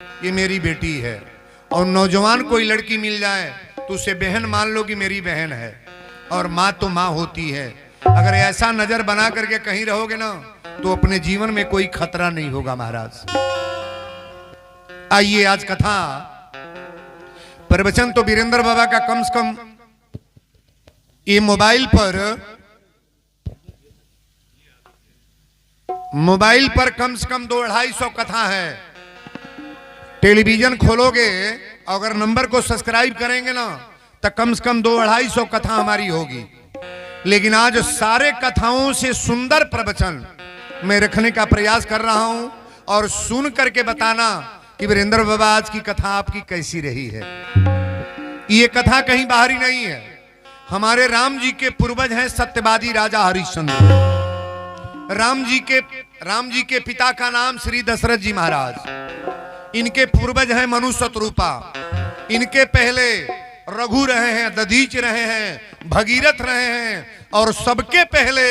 ये मेरी बेटी है। और नौजवान कोई लड़की मिल जाए तो उसे बहन मान लो कि मेरी बहन है, और माँ तो माँ होती है। अगर ऐसा नजर बना करके कहीं रहोगे ना तो अपने जीवन में कोई खतरा नहीं होगा महाराज। आइए आज कथा प्रवचन तो वीरेंद्र बाबा का कम से कम ये मोबाइल पर कम से कम 200-250 कथा है। टेलीविजन खोलोगे अगर नंबर को सब्सक्राइब करेंगे ना तो कम से कम 200-250 कथा हमारी होगी। लेकिन आज सारे कथाओं से सुंदर प्रवचन मैं रखने का प्रयास कर रहा हूं और सुन करके बताना कि वीरेंद्र बाबा आज की कथा आपकी कैसी रही है। ये कथा कहीं बाहरी नहीं है, हमारे राम जी के पूर्वज हैं सत्यवादी राजा हरिश्चंद्र। राम जी के पिता का नाम श्री दशरथ जी महाराज। इनके पूर्वज हैं मनु शत्रुपा। इनके पहले रघु रहे हैं, दधीच रहे हैं, भगीरथ रहे हैं, और सबके पहले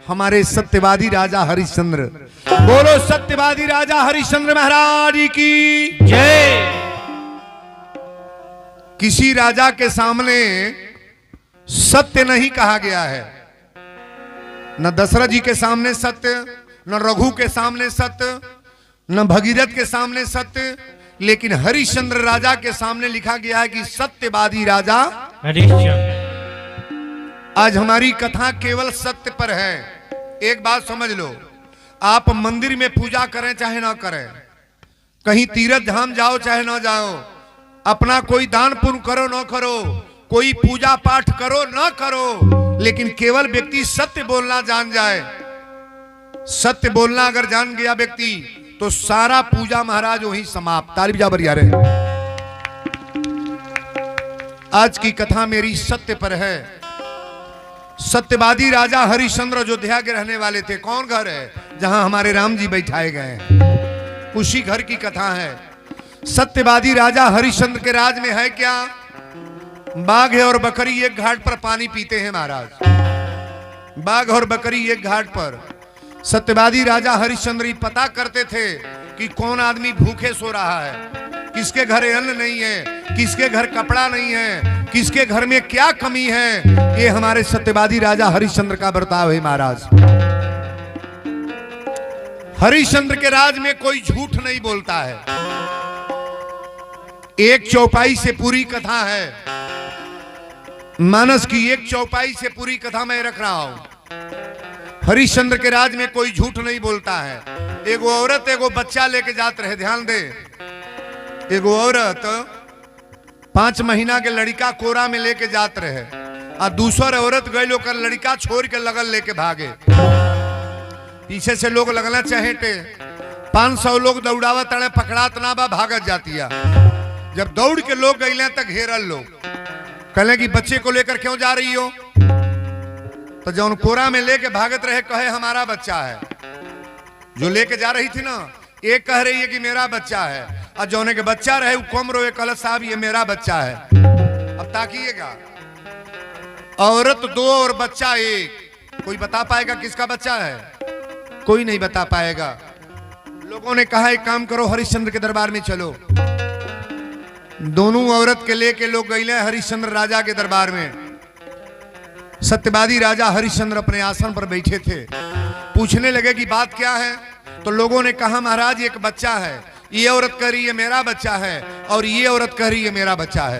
हमारे सत्यवादी राजा हरिश्चंद्र। बोलो सत्यवादी राजा हरिश्चंद्र महाराज की जय। किसी राजा के सामने सत्य नहीं कहा गया है, न दशरथ जी के सामने सत्य, न रघु के सामने सत्य, न भगीरथ के सामने सत्य, लेकिन हरिश्चंद्र राजा के सामने लिखा गया है कि सत्यवादी राजा हरिश्चंद्र। आज हमारी कथा केवल सत्य पर है। एक बात समझ लो, आप मंदिर में पूजा करें चाहे ना करें, कहीं तीर्थ धाम जाओ चाहे ना जाओ, अपना कोई दान पुण्य करो ना करो, कोई पूजा पाठ करो ना करो, लेकिन केवल व्यक्ति सत्य बोलना जान जाए। सत्य बोलना अगर जान गया व्यक्ति तो सारा पूजा महाराज वहीं समाप्त। ताली बजा बरिया रहे। आज की कथा मेरी सत्य पर है। सत्यवादी राजा हरिश्चंद्र अयोध्या के रहने वाले थे। कौन घर है जहां हमारे राम जी बैठाए गए हैं, उसी घर की कथा है। सत्यवादी राजा हरिश्चंद्र के राज में है क्या? बाघ और बकरी एक घाट पर पानी पीते हैं महाराज। बाघ और बकरी एक घाट पर। सत्यवादी राजा हरिश्चंद्र पता करते थे कि कौन आदमी भूखे सो रहा है, किसके घर अन्न नहीं है, किसके घर कपड़ा नहीं है, किसके घर में क्या कमी है। ये हमारे सत्यवादी राजा हरिश्चंद्र का बर्ताव है महाराज। हरिश्चंद्र के राज में कोई झूठ नहीं बोलता है। एक चौपाई से पूरी कथा है, मानस की एक चौपाई से पूरी कथा मैं रख रहा हूं। हरिश्चंद्र के राज में कोई झूठ नहीं बोलता है। एगो औरत एगो बच्चा लेके जात रहे, ध्यान दे। एगो औरत 5 महीना के लड़का कोरा में लेके जात रहे, और दूसर औरत गई लोग लड़का छोड़ के लगल लेके भागे। पीछे से लोग लगना चाहेटे, 500 लोग दौड़ावा तड़े, पकड़ात ना बा, भागत जातिया। जब दौड़ के लोग गईले तक घेरल लोग कहले कि बच्चे को लेकर क्यों जा रही हो? तो जौन कोरा में लेके भागत रहे कहे हमारा बच्चा है। जो लेके जा रही थी ना, एक कह रही है कि मेरा बच्चा है, और जौने के बच्चा रहे वो कम रोए, कल साहब ये मेरा बच्चा है। अब ताकिएगा, औरत 2 और बच्चा 1। कोई बता पाएगा किसका बच्चा है? कोई नहीं बता पाएगा। लोगों ने कहा एक काम करो, हरिश्चंद्र के दरबार में चलो। दोनों औरत के लेके लोग गए हरिश्चंद्र राजा के दरबार में। सत्यवादी राजा हरिश्चंद्र अपने आसन पर बैठे थे। पूछने लगे कि बात क्या है? तो लोगों ने कहा महाराज एक बच्चा है। ये औरत कह रही है मेरा बच्चा है, और ये औरत कह रही है मेरा बच्चा है।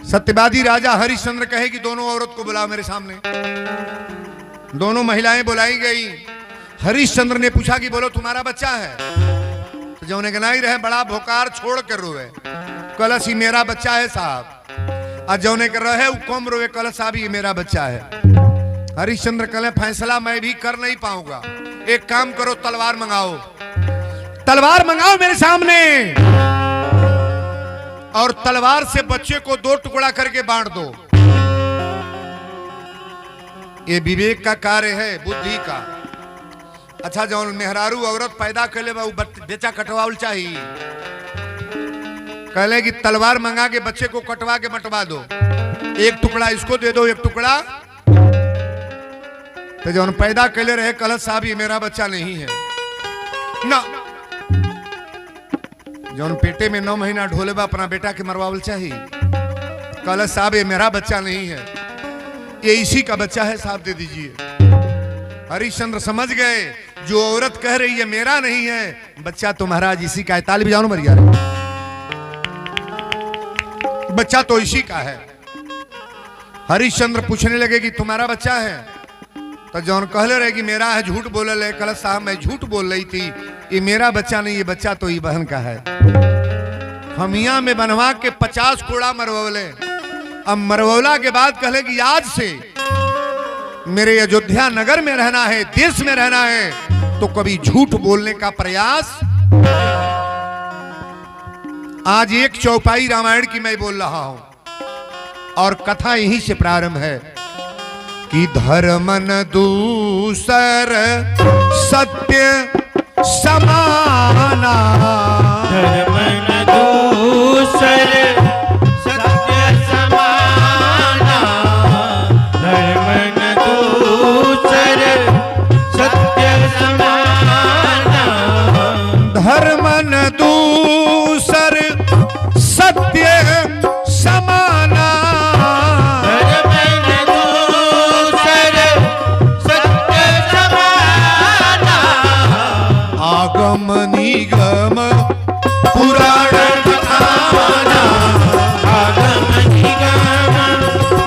सत्यवादी राजा हरिश्चंद्र कहे कि दोनों औरत को बुलाओ मेरे सामने। दोनों महिलाएं बुलाई गई। हरिश्चंद्र ने पूछा कि बोलो तुम्हारा बच्चा है? तो जो गनाई रहे बड़ा भोकार छोड़ कर रोए, कलश ही मेरा बच्चा है साहब। और जौने कर रहे वो कम रोए, कल साहब ये मेरा बच्चा है। हरिश्चंद्र कहे फैसला मैं भी कर नहीं पाऊंगा, एक काम करो तलवार मंगाओ, तलवार मंगाओ मेरे सामने, और तलवार से बच्चे को 2 टुकड़ा करके बांट दो। ये विवेक का कार्य है, बुद्धि का। अच्छा जौन मेहरारू औरत पैदा कर ले बेचा कटवाउल चाहिए, कहले कि तलवार मंगा के बच्चे को कटवा के मटवा दो, 1 टुकड़ा इसको दे दो, 1 टुकड़ा। तो जौन पैदा कैले रहे कलश साहब ये मेरा बच्चा नहीं है ना, जौन पेटे में 9 महीना ढोले बा अपना बेटा के मरवावल चाहिए। कल साहब ये मेरा बच्चा नहीं है, ये इसी का बच्चा है, साहब दे दीजिए। हरिश्चंद्र समझ गए जो औरत कह रही है मेरा नहीं है, बच्चा तो महाराज इसी का है। ताली बजाओ मरिया रे, बच्चा तो इसी का है। हरिश्चंद्र पूछने लगे कि तुम्हारा बच्चा है? तो जौन कहले रहे कि मेरा है, झूठ बोले ले। कल साहब मैं झूठ बोल रही थी, ये मेरा बच्चा नहीं, ये बच्चा तो ये बहन का है। हम यहाँ में बनवा के 50 कोड़ा मरवले। अब मरवला के बाद कहले कि आज से मेरे अयोध्या नगर में रहना है, देश में रहना है, तो कभी झूठ बोलने का प्रयास। आज एक चौपाई रामायण की मैं बोल रहा हूं और कथा यहीं से प्रारंभ है कि धर्मन दूसर सत्य समाना, धर्मन दूसर सत्य समाना, धर्मन दूसर सत्य समाना, धर्मन दूसर सत्य समाना, धर्मन दूसर सत्य समाना, आगम निगम पुराण बखाना, आगम निगम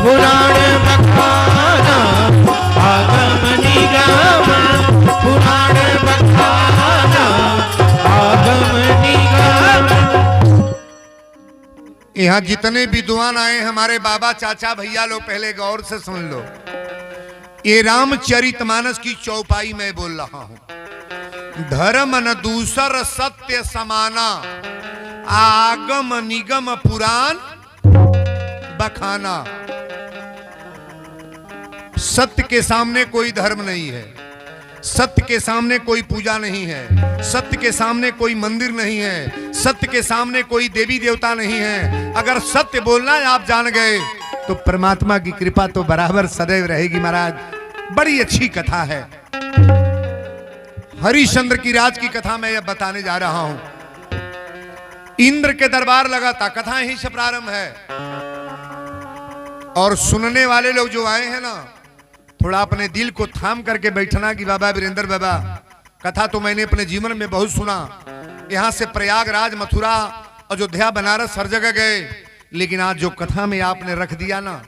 पुराण बखाना, आगम निगम पुराण बखाना, आगम निगम। यहाँ जितने विद्वान आए हमारे बाबा चाचा भैया लोग, पहले गौर से सुन लो। ये रामचरितमानस की चौपाई मैं बोल रहा हूं। धर्म न दूसर सत्य समाना, आगम निगम पुराण बखाना। सत्य के सामने कोई धर्म नहीं है, सत्य के सामने कोई पूजा नहीं है, सत्य के सामने कोई मंदिर नहीं है, सत्य के सामने कोई देवी देवता नहीं है। अगर सत्य बोलना है आप जान गए तो परमात्मा की कृपा तो बराबर सदैव रहेगी महाराज। बड़ी अच्छी कथा है, हरिश्चंद्र की राज की कथा मैं अब बताने जा रहा हूं। इंद्र के दरबार लगा था, कथा यहीं से प्रारंभ है। और सुनने वाले लोग जो आए हैं ना, थोड़ा अपने दिल को थाम करके बैठना कि बाबा वीरेंद्र बाबा, कथा तो मैंने अपने जीवन में बहुत सुना। यहां से प्रयागराज, मथुरा, अयोध्या, बनारस हर जगह गए, लेकिन आज जो कथा में आपने रख दिया ना,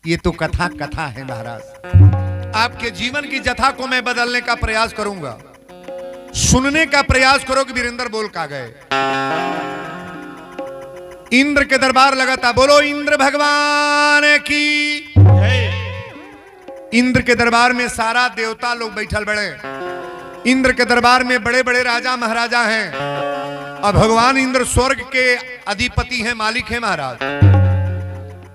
ये तो कथा कथा है महाराज। आपके जीवन की जथा को मैं बदलने का प्रयास करूंगा। सुनने का प्रयास करो कि वीरेंद्र बोल का गए। इंद्र के दरबार लगा था, बोलो इंद्र भगवान की। इंद्र के दरबार में सारा देवता लोग बैठल बड़े। इंद्र के दरबार में बड़े बड़े राजा महाराजा हैं और भगवान इंद्र स्वर्ग के अधिपति हैं, मालिक हैं महाराज।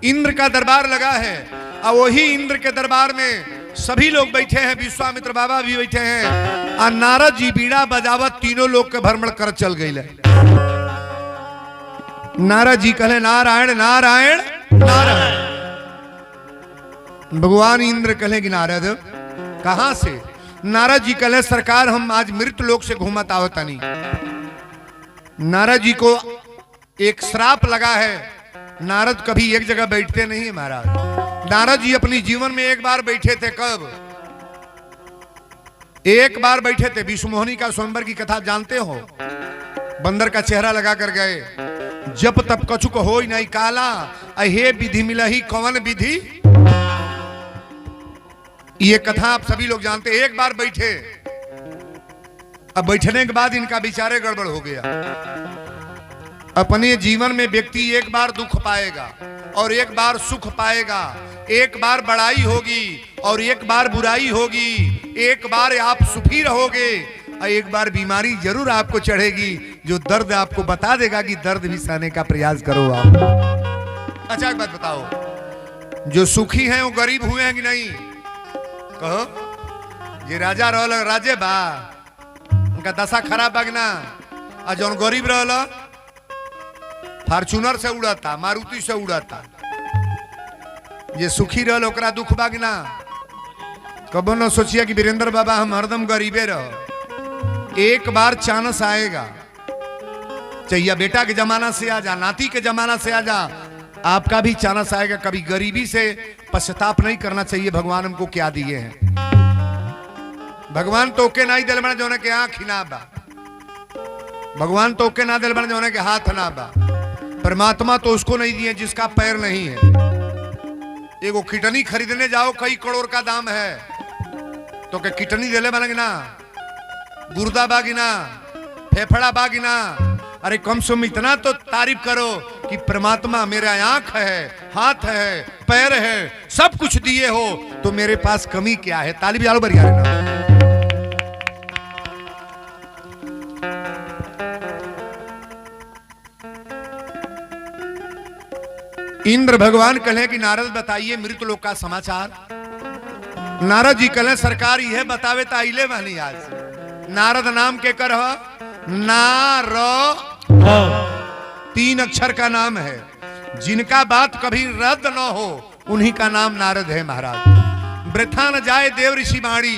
इंद्र का दरबार लगा है और वही इंद्र के दरबार में सभी लोग बैठे हैं, विश्वामित्र बाबा भी बैठे हैं और नारद जी बीड़ा बजावत तीनों लोग के भ्रमण कर चल गए। नारद जी कहले नारायण नारायण नारायण। भगवान इंद्र कहले कि नारद कहां से? नारद जी कहले सरकार हम आज मृत लोक से घूमत आवतनी। नारद जी को एक श्राप लगा है, नारद कभी एक जगह बैठते नहीं है महाराज। नारद जी अपनी जीवन में एक बार बैठे थे, कब? एक बार बैठे थे। विष्णुमोहिनी का स्वयंवर की कथा जानते हो? बंदर का चेहरा लगा कर गए, जब तब कछुक हो नहीं काला, अहे विधि मिलही कौन विधि। ये कथा आप सभी लोग जानते हैं। एक बार बैठे, अब बैठने के बाद इनका विचारे गड़बड़ हो गया। अपने जीवन में व्यक्ति एक बार दुख पाएगा और एक बार सुख पाएगा, एक बार बड़ाई होगी और एक बार बुराई होगी, एक बार आप सुखी रहोगे और एक बार बीमारी जरूर आपको चढ़ेगी, जो दर्द आपको बता देगा कि दर्द भी सहने का प्रयास करो आप। अच्छा एक बात बताओ, जो सुखी हैं वो गरीब हुए हैं कि नहीं? कहो। ये राजा रहल राजे बा, उनका दशा खराब बगना, और जौन गरीब रहल फॉर्चूनर से उड़ाता, मारुति से उड़ाता। ये सुखी रहल ओकरा दुख बागना। कबो न सोचिए कि वीरेंद्र बाबा हम हरदम गरीबे रहो। एक बार चांस आएगा, चाहिए बेटा के जमाना से आ जा, नाती के जमाना से आ जा, आपका भी चांस आएगा। कभी गरीबी से पश्चाताप नहीं करना चाहिए। भगवान हमको क्या दिए हैं? भगवान तो के ना ही दिल बना जो के आंख ही ना बा, भगवान तो के ना दिल बना जो के हाथ ना बा। परमात्मा तो उसको नहीं दिए जिसका पैर नहीं है। एगो किटनी खरीदने जाओ, कई करोड़ का दाम है, तो के किटनी दिले बनेगी ना, गुर्दा बागी ना, फेफड़ा बागी ना। अरे कम से कम इतना तो तारीफ करो कि परमात्मा मेरा आंख है, हाथ है, पैर है, सब कुछ दिए हो तो मेरे पास कमी क्या है? ताली बजाओ बढ़िया रे ना। इंद्र भगवान कहे कि नारद बताइए मृत लोक का समाचार। नारद जी कहे सरकार यह बतावे तो आइले वाली आज। नारद नाम के कर नार, 3 अक्षर का नाम है। जिनका बात कभी रद्द न हो उन्हीं का नाम नारद है महाराज। वृथा न जाए देव ऋषि वाणी,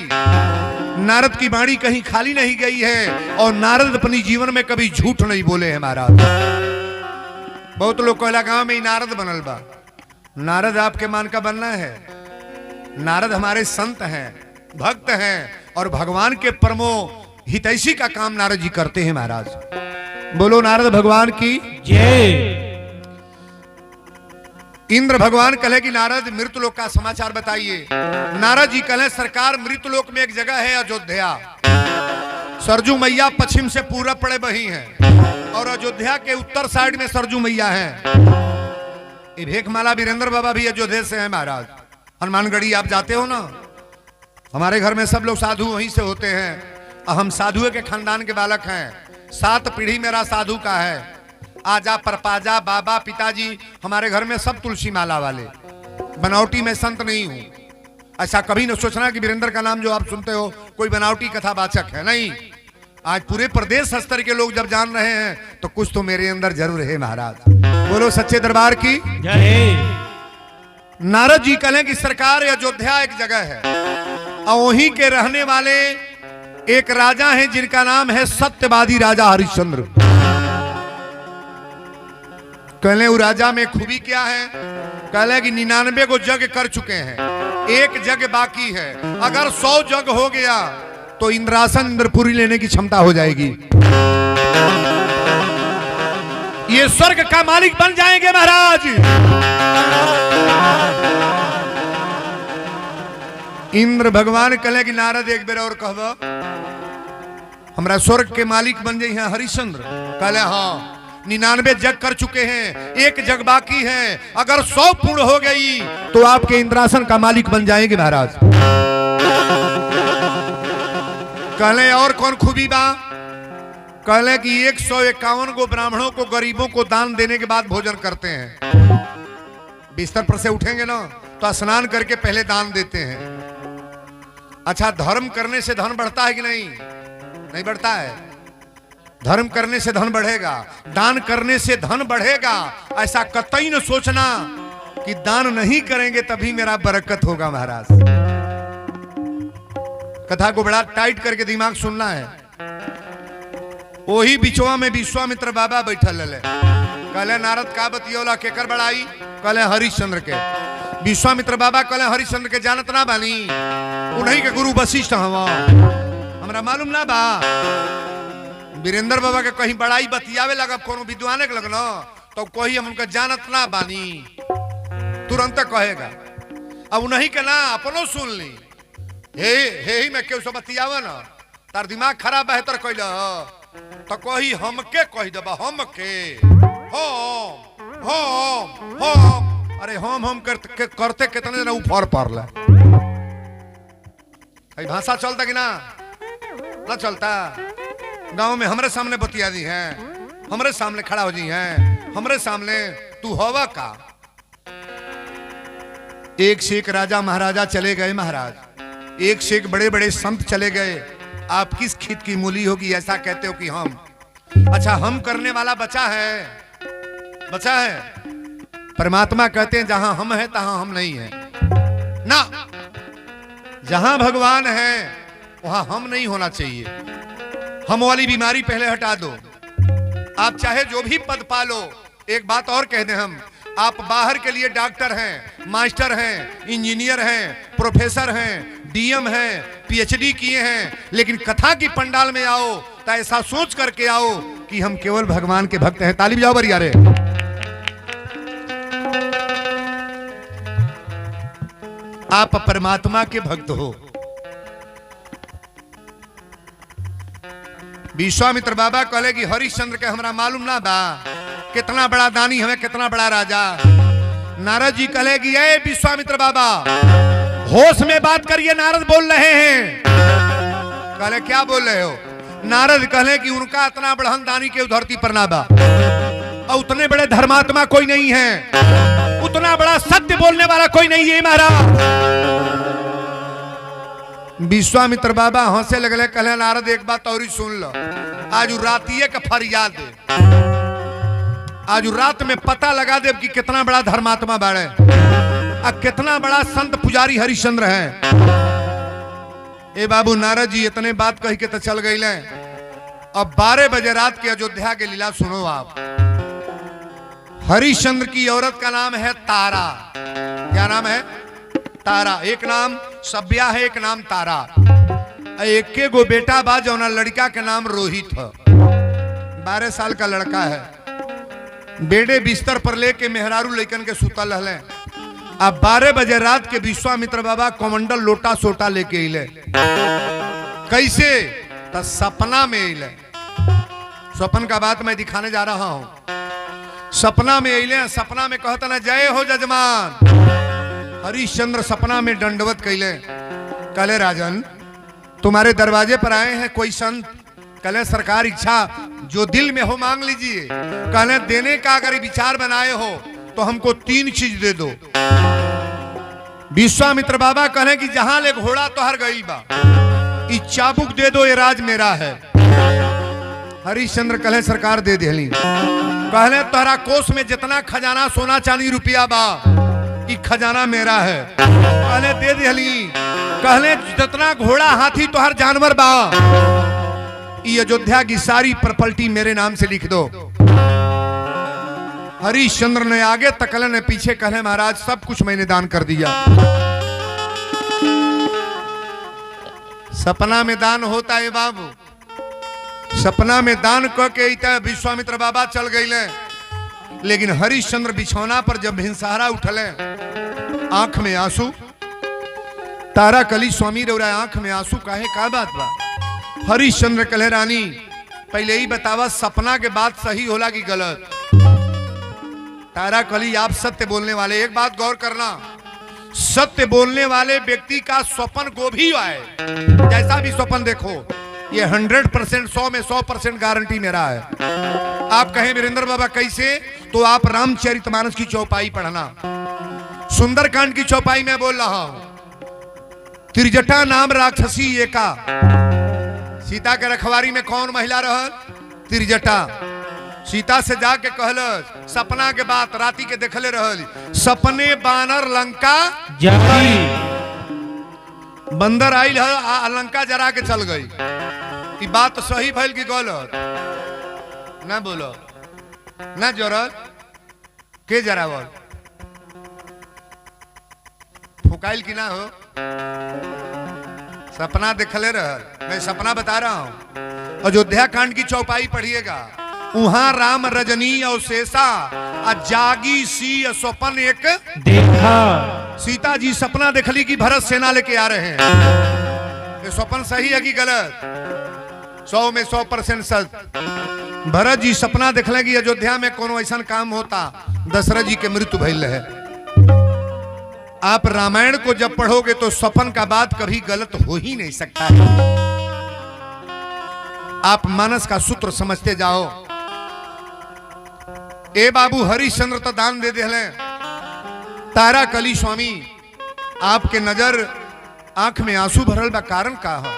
नारद की वाणी कहीं खाली नहीं गई है और नारद अपनी जीवन में कभी झूठ नहीं बोले हैं महाराज। बहुत लोग कहला गांव में ही नारद बनल बा। नारद आपके मान का बनना है? नारद हमारे संत हैं, भक्त हैं और भगवान के परमो हितैषी का काम नारद जी करते हैं महाराज। बोलो नारद भगवान की जय। इंद्र भगवान कहे कि नारद मृतलोक का समाचार बताइए। नारद जी कहे सरकार मृतलोक में एक जगह है अयोध्या। सरजू मैया पश्चिम से पूरब पड़े बही हैं और अयोध्या के उत्तर साइड में सरजू मैया है। ये भेखमाला वीरेंद्र बाबा भी अयोध्या से है महाराज। हनुमानगढ़ी आप जाते हो ना, हमारे घर में सब लोग साधु वहीं से होते हैं। हम साधुए के खानदान के बालक हैं। 7 पीढ़ी मेरा साधु का है। आजा परपाजा बाबा पिताजी हमारे घर में सब तुलसी माला वाले। बनावटी में संत नहीं हूं। ऐसा कभी न सोचना कि वीरेंद्र का नाम जो आप सुनते हो कोई बनावटी कथावाचक है, नहीं। आज पूरे प्रदेश स्तर के लोग जब जान रहे हैं तो कुछ तो मेरे अंदर जरूर है महाराज। बोलो सच्चे दरबार की जय। नारद जी कहें कि सरकार अयोध्या एक जगह है और वहीं के रहने वाले एक राजा हैं जिनका नाम है सत्यवादी राजा हरिश्चंद्र। कहले वो राजा में खूबी क्या है? कहले कि 99 को जग कर चुके हैं, एक जग बाकी है। अगर 100 जग हो गया तो इंद्रासन इंद्रपुरी लेने की क्षमता हो जाएगी। ये स्वर्ग का मालिक बन जाएंगे महाराज। इंद्र भगवान कहे कि नारद एक बेर और कहब हमरा स्वर्ग के मालिक बन जाइए हरिश्चंद्र। कहले हाँ, 99 जग कर चुके हैं, एक जग बाकी है। अगर 100 पूर्ण हो गई तो आपके इंद्रासन का मालिक बन जाएंगे महाराज। कहले और कौन खूबी बा? कहले कि 151 को ब्राह्मणों को गरीबों को दान देने के बाद भोजन करते हैं। बिस्तर पर से उठेंगे ना तो स्नान करके पहले दान देते हैं। अच्छा, धर्म करने से धन बढ़ता है कि नहीं? नहीं बढ़ता है। धर्म करने से धन बढ़ेगा, दान करने से धन बढ़ेगा। ऐसा कतई न सोचना कि दान नहीं करेंगे तभी मेरा बरकत होगा महाराज। कथा को बड़ा टाइट करके दिमाग सुनना है। वही बिचवा में विश्वामित्र बाबा बैठल रहे। कहले नारद का बतियोला केकर बड़ाई? कहले हरिश्चंद्र के। विश्वामित्र बाबा कहले हरिश्चंद्र के जानत ना बानी, उन्हीं के गुरु वशिष्ठ हवा, हमरा मालूम ना बा। वीरेंद्र बाबा के कहीं बड़ाई बतियावे लगा कोनो विद्वाने के लगनो तो कोई हम उनका जानत ना बानी तुरंत कहेगा। अब उन्हीं के ना अपनो सुन ली। हे ही में क्यों सब बतियावे ना, तार दिमाग खराब बेहतर कैल तो कही हमके कह देबा। हमके हम अरे हम करते कितने जना ऊपर पड़ला। भाषा चलता कि ना चलता? गांव में हमरे सामने बतिया दी है, हमरे सामने खड़ा हो जी है, हमरे सामने तू होवा का। एक से एक राजा महाराजा चले गए महाराज, एक से एक बड़े बड़े संत चले गए। आप किस खेत की मूली होगी ऐसा कहते हो कि हम? अच्छा, हम करने वाला बचा है, बचा है। परमात्मा कहते हैं जहां हम हैं तहां हम नहीं है ना। जहां भगवान है वहां हम नहीं होना चाहिए। हम वाली बीमारी पहले हटा दो। आप चाहे जो भी पद पालो, एक बात और कह दें हम, आप बाहर के लिए डॉक्टर हैं, मास्टर हैं, इंजीनियर हैं, प्रोफेसर हैं, डीएम हैं, पीएचडी किए हैं, लेकिन कथा की पंडाल में आओ तो ऐसा सोच करके आओ कि हम केवल भगवान के भक्त हैं। ताली बजाओ बरिया रे। आप परमात्मा के भक्त हो। विश्वामित्र बाबा कहले कि हरिश्चंद्र के हमरा मालूम ना बा, कितना बड़ा दानी हमें, कितना बड़ा राजा। नारद जी कहले कि ये विश्वामित्र बाबा होश में बात करिए, नारद बोल रहे हैं। कहले क्या बोल रहे हो? नारद कहले कि उनका इतना बड़हन दानी के धरती पर ना बा, और उतने बड़े धर्मात्मा कोई नहीं है, उतना बड़ा सत्य बोलने वाला कोई नहीं है महाराज। विश्वामित्र बाबा हंसे लगले, कहले नारद एक बात और ही सुन लो, आज रातिये का फरियाद है, आज रात में पता लगा दे कि कितना बड़ा धर्मात्मा बाड़े और कितना बड़ा संत पुजारी हरिश्चंद्र है। ए बाबू नारद जी इतने बात कह के तो चल गई। अब 12 बजे रात की अयोध्या के लीला सुनो आप। हरिश्चंद्र की औरत का नाम है तारा। क्या नाम है? तारा। एक नाम सभ्या है, एक नाम तारा। एक गो बेटा बा जौना लड़का के नाम रोहित है, 12 साल का लड़का है। बेड़े बिस्तर पर लेके मेहरारू लेकन के सुतल रहले। अब 12 बजे रात के विश्वामित्र बाबा कमंडल लोटा सोटा लेके अले। कैसे? तो सपना में अले। स्वप्न का बात मैं दिखाने जा रहा हूं। सपना में अले, सपना में कहता ना जय हो जजमान। हरिश्चंद्र सपना में दंडवत कैले। कहले राजन तुम्हारे दरवाजे पर आए हैं कोई संत। कहले सरकार इच्छा जो दिल में हो मांग लीजिए। कहले देने का अगर विचार बनाए हो तो हमको 3 चीज दे दो। विश्वामित्र बाबा कहले कि जहां ले घोड़ा तो हर गई बा, ई चाबुक दे दो, ये राज मेरा है। हरिश्चंद्र कहले सरकार दे देली। कहले तोहरा कोष में जितना खजाना सोना चांदी रुपया बा, ई खजाना मेरा है। कहले दे देली। कहले जितना घोड़ा हाथी तोहर जानवर बा, ये अयोध्या की सारी प्रॉपर्टी मेरे नाम से लिख दो। हरिश्चंद्र ने आगे तकले ने पीछे, कहले महाराज सब कुछ मैंने दान कर दिया। सपना में दान होता है बाबू। सपना में दान करके विश्वामित्र बाबा चल गए। लेकिन हरिश्चंद्र बिछौना पर जब भिनसहरा उठले, आंख में आंसू। तारा कली स्वामी रौरा आंख में आंसू काहे? का बात बा? हरिश्चंद्र कहले रानी पहले ही बतावा सपना के बात सही होला कि गलत? तारा कली आप सत्य बोलने वाले, एक बात गौर करना, सत्य बोलने वाले व्यक्ति का स्वप्न को भी आए, जैसा भी स्वप्न देखो, ये 100% 100 में 100% गारंटी मेरा है। आप कहें वीरेंद्र बाबा कैसे? तो आप रामचरितमानस की चौपाई पढ़ना, सुंदरकांड की चौपाई में बोल रहा हूं। त्रिजटा नाम राक्षसी एका। सीता के रखवारी में कौन महिला रहल? त्रिजटा। सीता से जाके कहल सपना के बात, राती के देखले रहल, सपने बानर लंका जाई। बंदर आइल है, लंका जरा के चल गई। ये बात सही भइल कि गलत? ना बोलो ना जरल के जरावल फुकाइल की ना हो। सपना देखले रहल। मैं सपना बता रहा हूं। अयोध्या कांड की चौपाई पढ़िएगा। वहां राम रजनी और शेषा जागी सी स्वप्न एक देखा। सीता जी सपना देखली कि भरत सेना लेके आ रहे हैं। ये स्वप्न सही है कि गलत? 100 में 100% सच। भरत जी सपना देखले कि अयोध्या में कोनो ऐसा काम होता, दशरथ जी के मृत्यु भइल है। आप रामायण को जब पढ़ोगे तो स्वप्न का बात कभी गलत हो ही नहीं सकता है। आप मानस का सूत्र समझते जाओ। ए बाबू हरिश्चंद्र तो दान दे दे। तारा कली स्वामी आपके नजर आंख में आंसू भरल बा, कारण का है?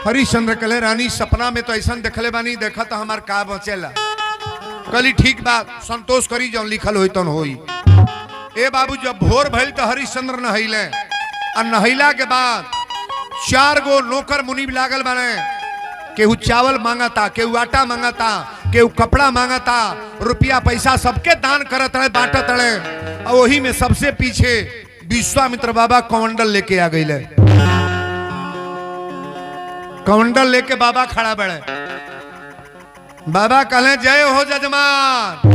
हरिश्चंद्र कहले रानी सपना में तो ऐसा देखले बानी, देखा तो हमार का बचेला। कली ठीक बात, संतोष करी जो लिखल होई तन होई। ए बाबू जब भोर भइल तो हरिश्चंद्र नहैले, और नहैला के बाद 4 गो नौकर मुनि लागल बने। केहू चावल मांगता, केहू आटा मांगता, केहू कपड़ा मांगता, रुपया पैसा सबके दान करत रहे, बांटत रहे। और वही में सबसे पीछे विश्वामित्र बाबा कमंडल लेके आ गए। कमंडल लेके बाबा खड़ा बड़े। बाबा कहले जय हो जजमान।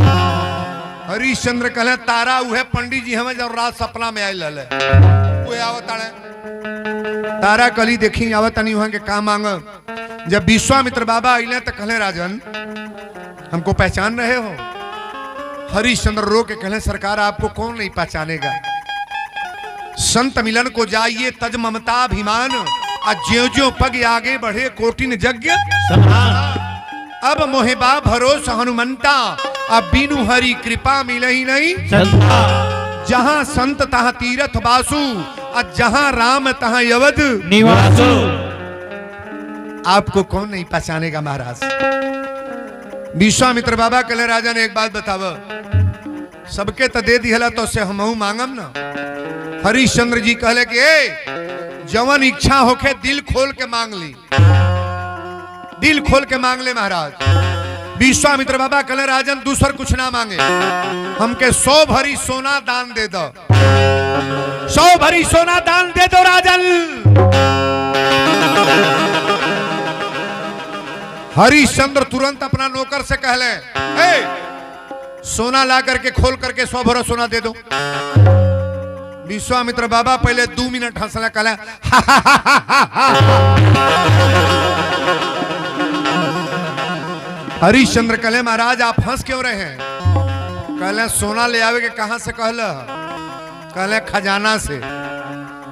हरिश्चंद्र कहले तारा उहे पंडित जी हमें जब रात सपना में आयल तारा कली देखी आवत नहीं वहां के काम मांग। जब विश्वामित्र बाबा आइले तो कहले राजन हमको पहचान रहे हो? हरिश्चंद्र रो के कहले सरकार आपको कौन नहीं पहचानेगा। संत मिलन को जाइए तज ममता अभिमान, ज्यो ज्यो पग आगे बढ़े कोटिन यज्ञ। अब मोहेबा भरोसा हनुमंता, अब बीनु हरि कृपा मिले ही नहीं। जहां संत तहां तीरथ बासु, और जहां राम तहां यवद निवासु। आपको कौन नहीं पहचानेगा महाराज। विश्वामित्र बाबा कहले राजा ने एक बात बताव, सबके तो दे दिहला तो से हमहू मांगम ना। हरिश्चंद्र जी कहले कि जवन इच्छा होके दिल खोल के मांग ली, दिल खोल के मांग ले महाराज। विश्वामित्र बाबा कहले राजन दूसर कुछ ना मांगे, हमके 100 भरी सोना दान दे दो। 100 भरी सोना दान दे दो राजन। हरिश्चंद्र तुरंत अपना नौकर से कहले सोना ला करके खोल करके 100 भरा सोना दे दो। विश्वामित्र बाबा पहले 2 मिनट हंसला, कहला हरिश्चंद्र कहले महाराज आप हंस क्यों रहे हैं? कहले सोना ले आवे के कहां से कहला? कहले खजाना से।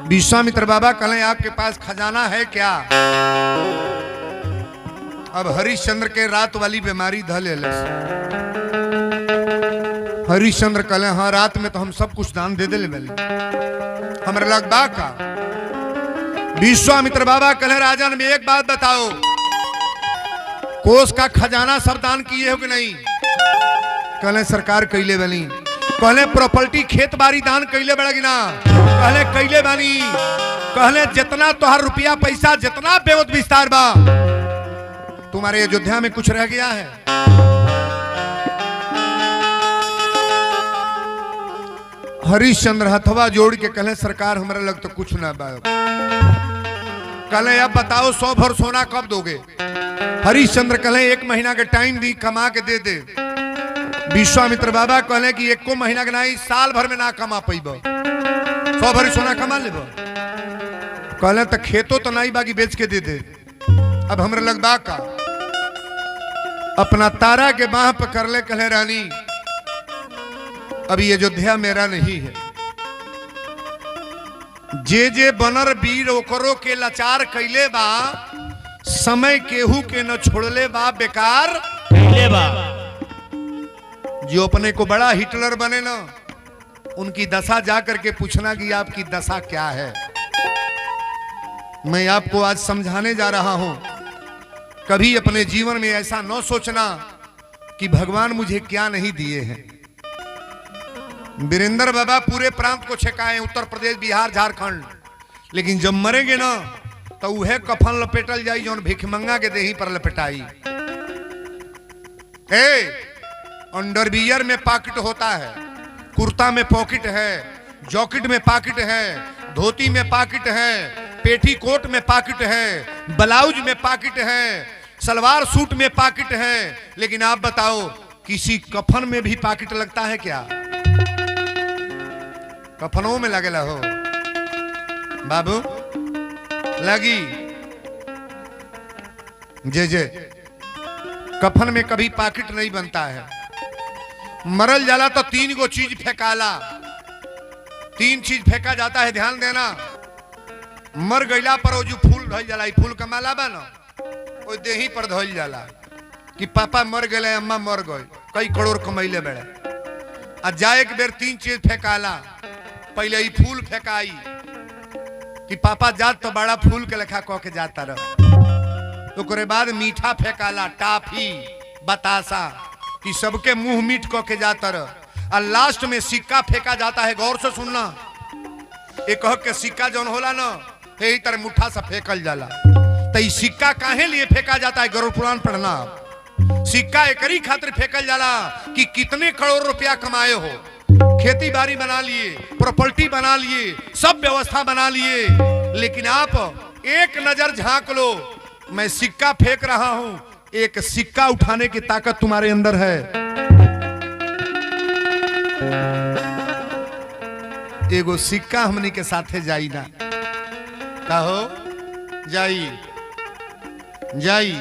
विश्वामित्र बाबा कहले आपके पास खजाना है क्या? अब हरिश्चंद्र के रात वाली बीमारी धले। हरिश्चंद्र कहले हाँ रात में तो हम सब कुछ दान दे दे हमारे लगभग का। विश्वामित्र बाबा कहले राजन में एक बात बताओ, कोष का खजाना सब दान किए हो कि नहीं? कहले सरकार कैले बनी। कहले प्रॉपर्टी खेत बाड़ी दान कैले बड़ा कि ना? कहले कैले बानी। कहले जितना तोहर रुपया पैसा जितना बेवत विस्तार बा, तुम्हारे अयोध्या में कुछ रह गया है? हरिश्चंद्र हथवा जोड़ के कहले सरकार हमारे लग तो कुछ ना बा। कहले अब बताओ 100 भर सोना कब दोगे? हरिश्चंद्र कहले 1 महीना के टाइम दी, कमा के दे दे। विश्वामित्र बाबा कहले कि 1 महीना के नहीं, साल भर में ना कमा पैब, 100 भरी सोना कमा लेब। कहले तो खेतो तो नहीं बाकी बेच के दे दे। अब हमरे लगबा का अपना तारा के बाह पकड़ ले। कहले रानी अभी अयोध्या मेरा नहीं है, जे जे बनर वीर ओकरो के लाचार कैले बा, समय केहू के न छोड़ले बा बेकार कैले बा। जो अपने को बड़ा हिटलर बने ना, उनकी दशा जाकर के पूछना कि आपकी दशा क्या है। मैं आपको आज समझाने जा रहा हूं, कभी अपने जीवन में ऐसा न सोचना कि भगवान मुझे क्या नहीं दिए हैं। वीरेंद्र बाबा पूरे प्रांत को छकाए, उत्तर प्रदेश बिहार झारखंड, लेकिन जब मरेंगे ना तो वह कफन लपेटल जाई जो भिखमंगा के देही पर लपेटाई। अंडरवियर में पॉकेट होता है, कुर्ता में पॉकेट है, जॉकेट में पॉकेट है, धोती में पॉकेट है, पेटीकोट में पॉकेट है, ब्लाउज में पॉकेट है, सलवार सूट में पॉकेट है। लेकिन आप बताओ किसी कफन में भी पॉकेट लगता है क्या? कफनों में लगेला हो बाबू लगी जे कफन में कभी पॉकेट नहीं बनता है। मरल जाला तो 3 गो चीज फेंकाला, 3 चीज फेंका जाता है, ध्यान देना। मर गईला पर वो जो फूल धल जाला, फूल कमाला बा ना, वो देही पर धल जाला कि पापा मर गए, अम्मा मर गए, कई करोड़ कमैले बेड़े। आ जाए एक बेर 3 चीज फेंकाला। पहले ही फूल फेंकाई कि पापा जात तो बड़ा फूल के लेखा कह के जाता रह। तो करे बाद मीठा फेंकाला, टाफी बतासा कि सबके मुंह मीठ कह के जाता रह। और लास्ट में सिक्का फेंका जाता है। गौर से सुनना, एक कह के सिक्का जौन होला ना, यही तरह मुठा सा फेंकल जाला। तो ये सिक्का काहे लिए फेंका जाता है? गरुड़ पुराण पढ़ना। सिक्का एकरी खातिर फेंकल जाला कि कितने करोड़ रुपया कमाए हो, खेती बाड़ी बना लिए, प्रॉपर्टी बना लिए, सब व्यवस्था बना लिए, लेकिन आप एक नजर झांक लो, मैं सिक्का फेंक रहा हूं, एक सिक्का उठाने की ताकत तुम्हारे अंदर है। एगो सिक्का हमनी के साथे जाई ना, कहो जाई जाई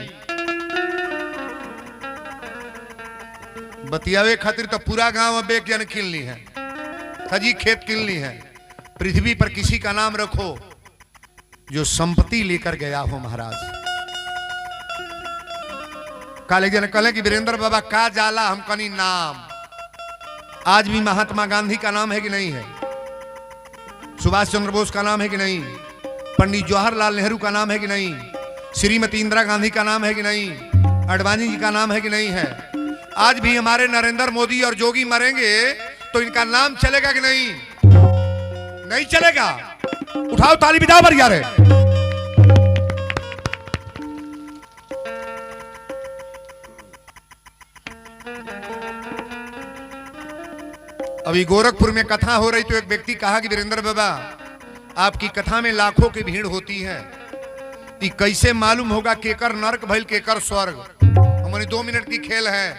बतियावे खातिर तो पूरा गांव अब एक जन किलनी है, खजी खेत किलनी है। पृथ्वी पर किसी का नाम रखो जो संपत्ति लेकर गया हो महाराज। काले जन कहे कि वीरेंद्र बाबा का जाला हम कनी नाम। आज भी महात्मा गांधी का नाम है कि नहीं है? सुभाष चंद्र बोस का नाम है कि नहीं? पंडित जवाहरलाल नेहरू का नाम है कि नहीं? श्रीमती इंदिरा गांधी का नाम है कि नहीं? अडवाणी जी का नाम है कि नहीं है? आज भी हमारे नरेंद्र मोदी और जोगी मरेंगे तो इनका नाम चलेगा कि नहीं? नहीं चलेगा। उठाओ ताली बजाओ बढ़िया रे। अभी गोरखपुर में कथा हो रही तो एक व्यक्ति कहा कि वीरेंद्र बाबा आपकी कथा में लाखों की भीड़ होती है, कि कैसे मालूम होगा केकर नरक भइल केकर स्वर्ग? हमारी 2 मिनट की खेल है।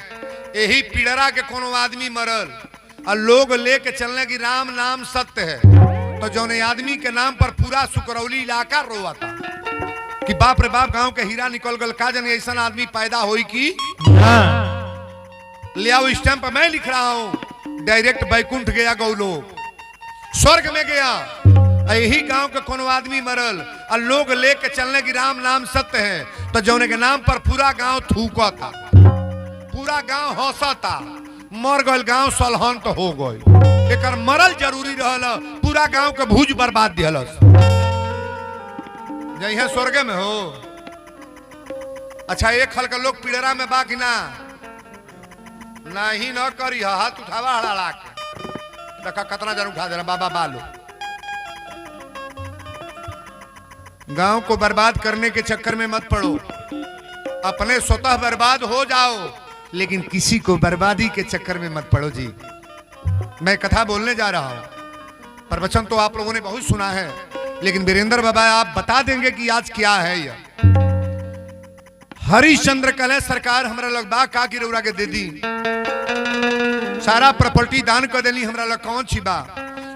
यही पिड़रा के कोनो आदमी मरल और लोग लेके चलने की राम नाम सत्य है, तो जौने आदमी के नाम पर पूरा सुकरौली इलाका रोवाता कि बाप रे बाप गांव के हीरा निकल गल, का जाने ऐसा आदमी पैदा होई कि ले आओ स्टैंप मैं लिख रहा हूं, डायरेक्ट बैकुंठ गया गौलोक, स्वर्ग में गया। यही गांव के कोनो आदमी मरल और लोग लेके चलने की राम नाम सत्य है, तो जौने के नाम पर पूरा गांव थूका था, पूरा गांव हौसा था, मर गल गांव सलहन तो हो गई। एकर मरल जरूरी रहल, पूरा गांव के भूज बर्बाद दिहलस। जही है स्वर्ग में हो। अच्छा एक हल्का लोग पिड़रा में बा कि ना? नहीं न करी हाथ उठावा हड़ा के देखा कतना जन उठा देना बाबा बालो। गांव को बर्बाद करने के चक्कर में मत पड़ो, अपने स्वतः बर्बाद हो जाओ, लेकिन किसी को बर्बादी के चक्कर में मत पड़ो जी। मैं कथा बोलने जा रहा हूं, प्रवचन तो आप लोगों ने बहुत सुना है, लेकिन वीरेंद्र बाबा आप बता देंगे कि आज क्या है यह। हरिश्चंद्र कले सरकार हमरा लग बा का की रउरा के दे दी, सारा प्रॉपर्टी दान कर देली, हमरा लग कौन सी बा?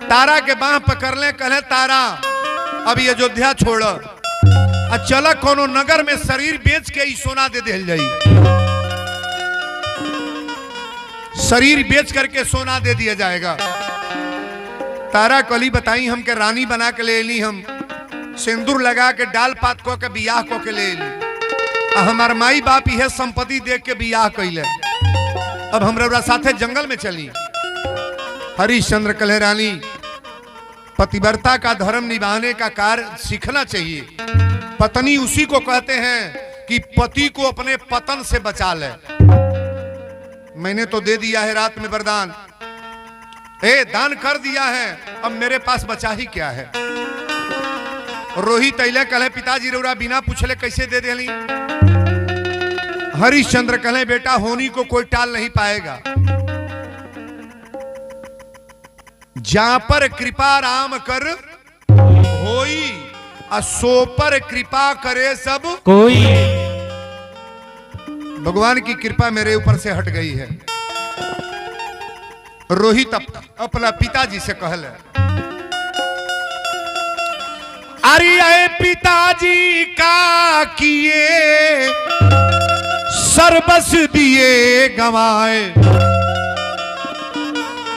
तारा के बाह पकड़ ले, कहे तारा अब ये अयोध्या छोड़ आ चल कोनो नगर में शरीर बेच के ही सोना दे दिल जाई, शरीर बेच करके सोना दे दिया जाएगा। तारा कली बताई हमके रानी बना के ले ली, हम सिंदूर लगा के डाल पात को के बियाह को के ले ली, हमार माई बाप यह संपत्ति देख के बियाह कैले, अब हमरा साथे जंगल में चली। हरिश्चंद्र कले रानी पतिव्रता का धर्म निभाने का कार्य सीखना चाहिए। पत्नी उसी को कहते हैं कि पति को अपने पतन से बचा ले। मैंने तो दे दिया है रात में वरदान, दान कर दिया है, अब मेरे पास बचा ही क्या है। रोहित अइले कहे पिताजी रउरा बिना पूछले कैसे दे देली? हरिश्चंद्र कहे बेटा होनी को कोई टाल नहीं पाएगा, जहां पर कृपा राम कर होई आ सो पर कृपा करे सब कोई। भगवान की कृपा मेरे ऊपर से हट गई है। रोहित अपना पिताजी से कहले, अरे पिताजी का किए सर्वस दिए गवाए,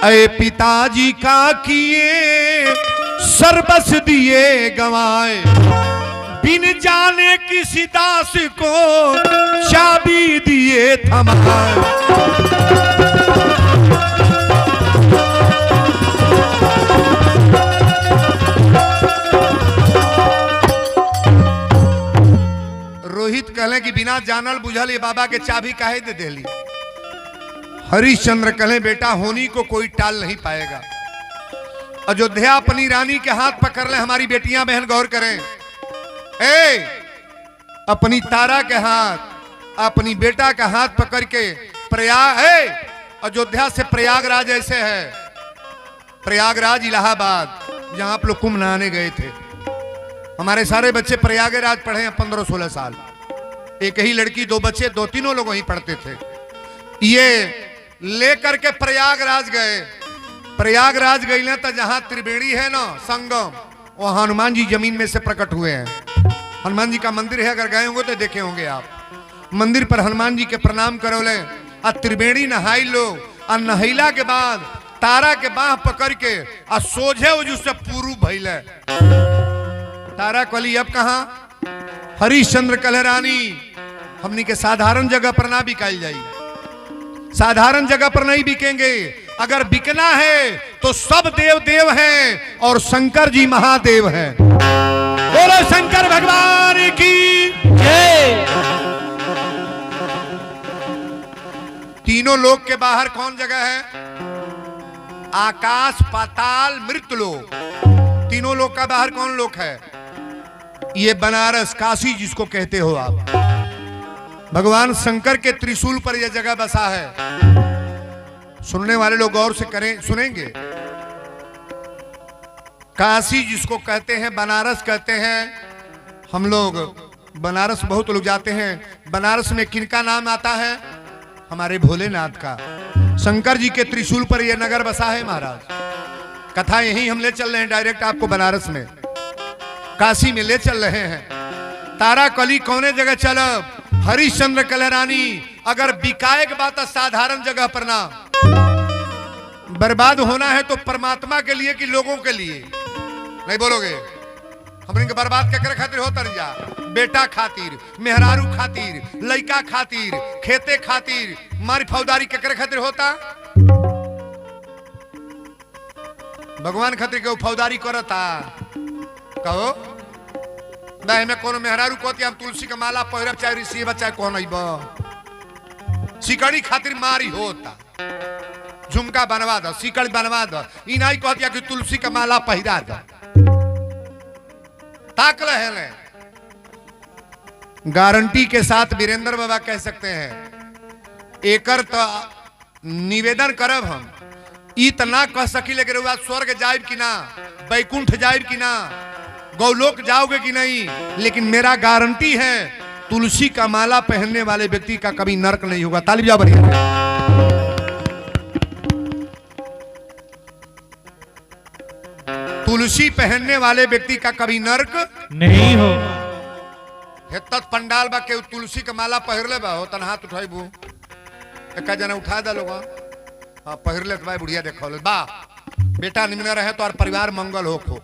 अरे पिताजी का किए सर्वस दिए गवाए, बिन जाने किसी दास को चाबी दिए थमाए। रोहित कहले कि बिना जानल बुझल ये बाबा के चाबी काहे दे देली? हरिश्चंद्र कहे बेटा होनी को कोई टाल नहीं पाएगा। अयोध्या अपनी रानी के हाथ पकड़ ले, हमारी बेटियां बहन गौर करें, अपनी तारा के हाथ अपनी बेटा का हाथ पकड़ के प्रयाग है, अयोध्या से प्रयागराज ऐसे है, प्रयागराज इलाहाबाद, जहां आप लोग कुंभ नहाने गए थे। हमारे सारे बच्चे प्रयागराज पढ़े हैं 15-16 साल। एक ही लड़की, 2 बच्चे, 2-3 लोग वहीं पढ़ते थे। ये लेकर के प्रयागराज गए। प्रयागराज गए ना तो जहां त्रिवेणी है ना संगम, वो हनुमान जी जमीन में से प्रकट हुए हैं। हनुमान जी का मंदिर है, अगर गए होंगे तो देखे होंगे आप। मंदिर पर हनुमान जी के प्रणाम करो ले, आ त्रिवेणी नहाई लो, आ नहैला के बाद तारा के बाह पकड़ के आ सोझे उससे पूर्व भइले। तारा कली अब कहा, हरिश्चंद्र कलरानी हमनी के साधारण जगह पर ना बिकाई जाई, साधारण जगह पर नहीं बिकेंगे। अगर बिकना है तो सब देव देव हैं और शंकर जी महादेव हैं। बोलो शंकर भगवान की जय। तीनों लोक के बाहर कौन जगह है? आकाश, पाताल, मृत्युलोक। तीनों लोक का बाहर कौन लोक है? ये बनारस, काशी जिसको कहते हो आप। भगवान शंकर के त्रिशूल पर यह जगह बसा है। सुनने वाले लोग गौर से करें, सुनेंगे। काशी जिसको कहते हैं, बनारस कहते हैं। हम लोग बनारस बहुत लोग जाते हैं। बनारस में किनका नाम आता है? हमारे भोलेनाथ का। शंकर जी के त्रिशूल पर यह नगर बसा है महाराज। कथा यही हम ले चल रहे हैं डायरेक्ट आपको बनारस में, काशी में ले चल रहे हैं। तारा कली कौने जगह चलब? हरिश्चंद्र कलरानी। अगर बिकाए के बात साधारण जगह पर ना, बर्बाद होना है तो परमात्मा के लिए कि लोगों के लिए? नहीं बोलोगे? हमने बर्बाद क्या करे खातिर होता नहीं जा, बेटा खातिर, मेहरारू खातिर, लड़का खातिर, खेते खातिर, मारी फौदारी क्या करे खातिर होता? भगवान खातिर क्यों फौदारी करता? कहो नहीं, मैं कोनो मेहरारू कहती हम तुलसी का माला पहिरब चाहे ऋषि बच्चा कौन आइब, सिकड़ी खातिर मारी होता। झुमका बनवा दो, सिकड़ी बनवा दो, ई नहीं कहती कि तुलसी का माला पहिरा दो। ताक रहे गारंटी के साथ वीरेंद्र बाबा कह सकते हैं। एकर तो निवेदन करब हम, ई तो ना कह सकी लेकिन स्वर्ग जाइब कि ना, बैकुंठ जाइब कि ना, गौलोक जाओगे कि नहीं, लेकिन मेरा गारंटी है तुलसी का माला पहनने वाले व्यक्ति का कभी नरक नहीं होगा। ताली बजाओ बढ़िया। तुलसी पहनने वाले व्यक्ति का कभी नरक नहीं हो। तत् पंडाल बा के तुलसी का माला पहिर ले बा हो, तन हाथ उठाइबू, एक जना उठा दे लोग, हाँ पहिर ले तो भाई बुढ़िया देखो ले बा, बेटा निमन रहे तो और परिवार मंगल हो खो।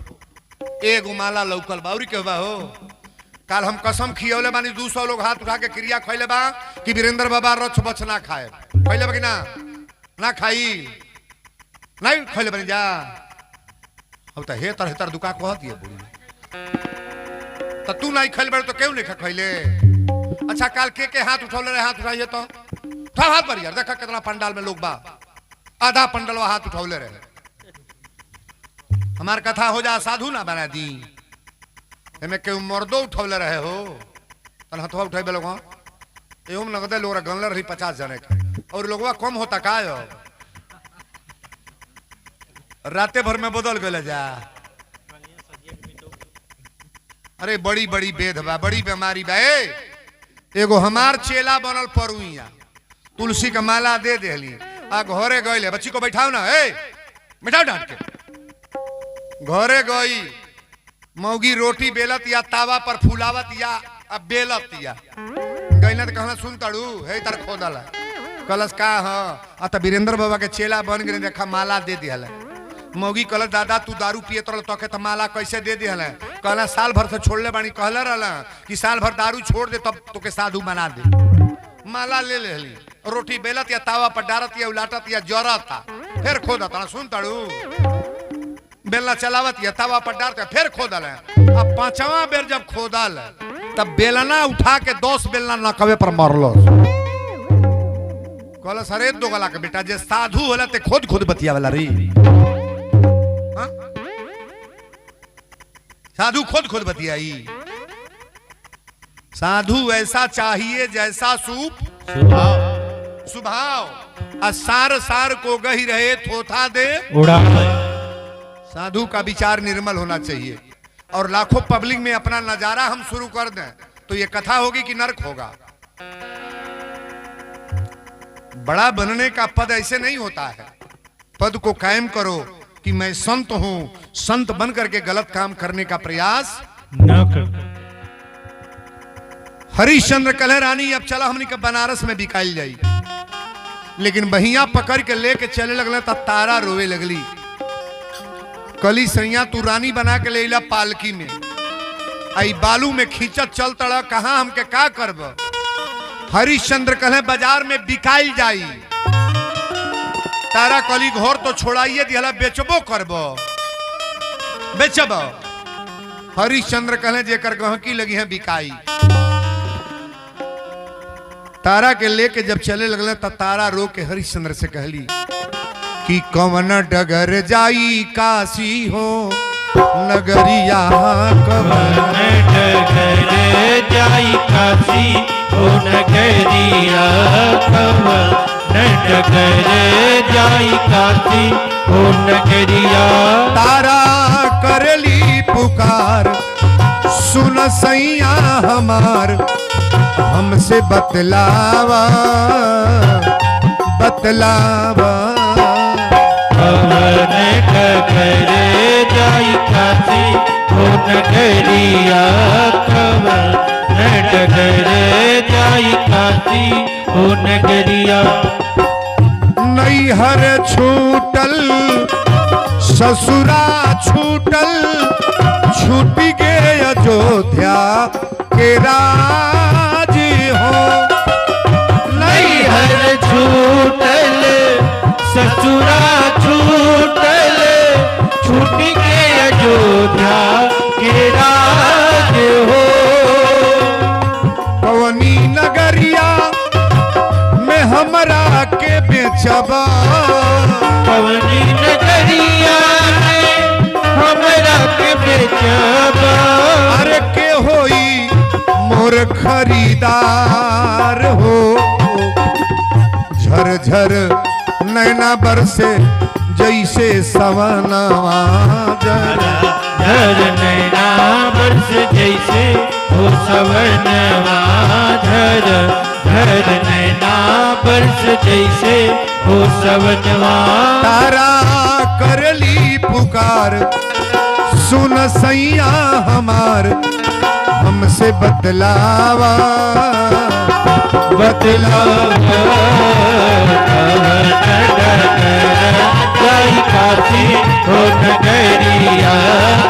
एगो माला लौकल बाउरी के बा हो। काल हम कसम खियौले बानी, 200 लोग हाथ उठा के क्रिया खैले बा कि वीरेंद्र बाबा रछ बछ ना खाए। खैले बा कि ना? ना खाई नहीं खैले बनी जा। अब तो हेतर हेतर दुका कहती है बुढ़ी, तो तू नहीं खैल बड़े तो क्यों नहीं खैले? अच्छा काल के हाथ उठौले रहे? हाथ उठाइए तो उठा हाथ पर यार, देखा कितना पंडाल में लोग बा, आधा पंडाल हाथ उठौले रहे। हमार कथा हो जा, साधु ना बना दी एमे क्यों मर्दो उठौले रहे हो, तन हथवा उठाइबे लोग एवं नगदे लोग गनले रही 50 जने के, और लोगवा कम होता का हो? राते भर में बदल गए जा। अरे बड़ी बड़ी बेद बा, बड़ी बीमारी बा। एगो हमार चेला बनल परुइया, तुलसी का माला दे देली, आ घरे गई, बच्ची को बैठाओ ना, बैठाओ डांट के। घरे गई, मौगी रोटी बेलत या तावा पर फुलावत या अब बेलत या गई ना तो कहना सुन तड़ू है तार खोदल कलश का हाँ तो वीरेंद्र बाबा के चेला बन गए, देखा माला दे दिया। मौगी कहल दादा तू दारू पिए तो के तो माला कैसे दे दिया? कहला साल भर से छोड़ले बानी, कहला रहला कि साल भर दारू छोड़ दे तब तो के साधु बना दे। माला ले लेली, रोटी बेलत या तावा पर डारत या उलाटत या जरत, फिर खोदत सुन तड़ू, बेलना चलावत या तावा पर डालते फिर खोदल। अब 5वां बेर जब खोदल तब बेलना उठा के 10 बेलना नकवे पर मारलो। कहल सरे दो गला के बेटा जे साधु होला ते खुद खुद बतिया वाला री, साधु खुद खुद बतियाई। साधु ऐसा चाहिए जैसा सूप स्वभाव स्वभाव, असार सार को गही रहे थोथा दे उड़ा साधु का विचार निर्मल होना चाहिए। और लाखों पब्लिक में अपना नजारा हम शुरू कर दें तो ये कथा होगी कि नरक होगा। बड़ा बनने का पद ऐसे नहीं होता है। पद को कायम करो कि मैं संत हूं, संत बन करके गलत काम करने का प्रयास न कर। हरिश्चंद्र कलह रानी अब चला हमने के बनारस में बिकाई जाई, लेकिन बहिया पकड़ के लेके चले लगल तब तारा रोवे लगली। कली सैया तू रानी बना के ले ला पालकी में, आई बालू में खींचत चल तड़ा, कहा हमके का करब। हरिश्चंद्र कलह बाजार में बिकाई जाई। तारा कली घोर तो छोड़ाइए दिहला, बेचबो करब बेचब। हरिश्चंद्र कलह जेकर गहकी लगी है बिकाई। तारा के लेके जब चले लगल तब तारा रो के हरिश्चंद्र से कहली कि कवन डगर जाई काशी हो नगरिया, कवन डगर जाई काशी हो नगरिया, कवन डगर जाई काशी हो नगरिया। तारा करली पुकार सुन सैया हमार, हमसे बतलावा बतलावा। कवन डगर जाई काशी हो नगरिया, कवन डगर जाई काशी हो नगरिया। नैहर छूटल ससुरा छूटल, छूट के अयोध्या के राज हो। नैहर छूटल ससुरा छूटल, छूट के अयोध्या के राज हो। कवनी नगरिया में हमरा के बेचबा, कवनी नगरिया में हमरा के बेचबा। अरे के होई मोर खरीदार हो। झरझर नैना बरसे जैसे सवनवा, झर नैना बरस जैसे हो सवनवा, झर झर नैना बरस जैसे हो सवनवा। तारा करली पुकार सुन सैया हमार, हमसे बतलावा बतलावा। जाई काशी हो नगरिया,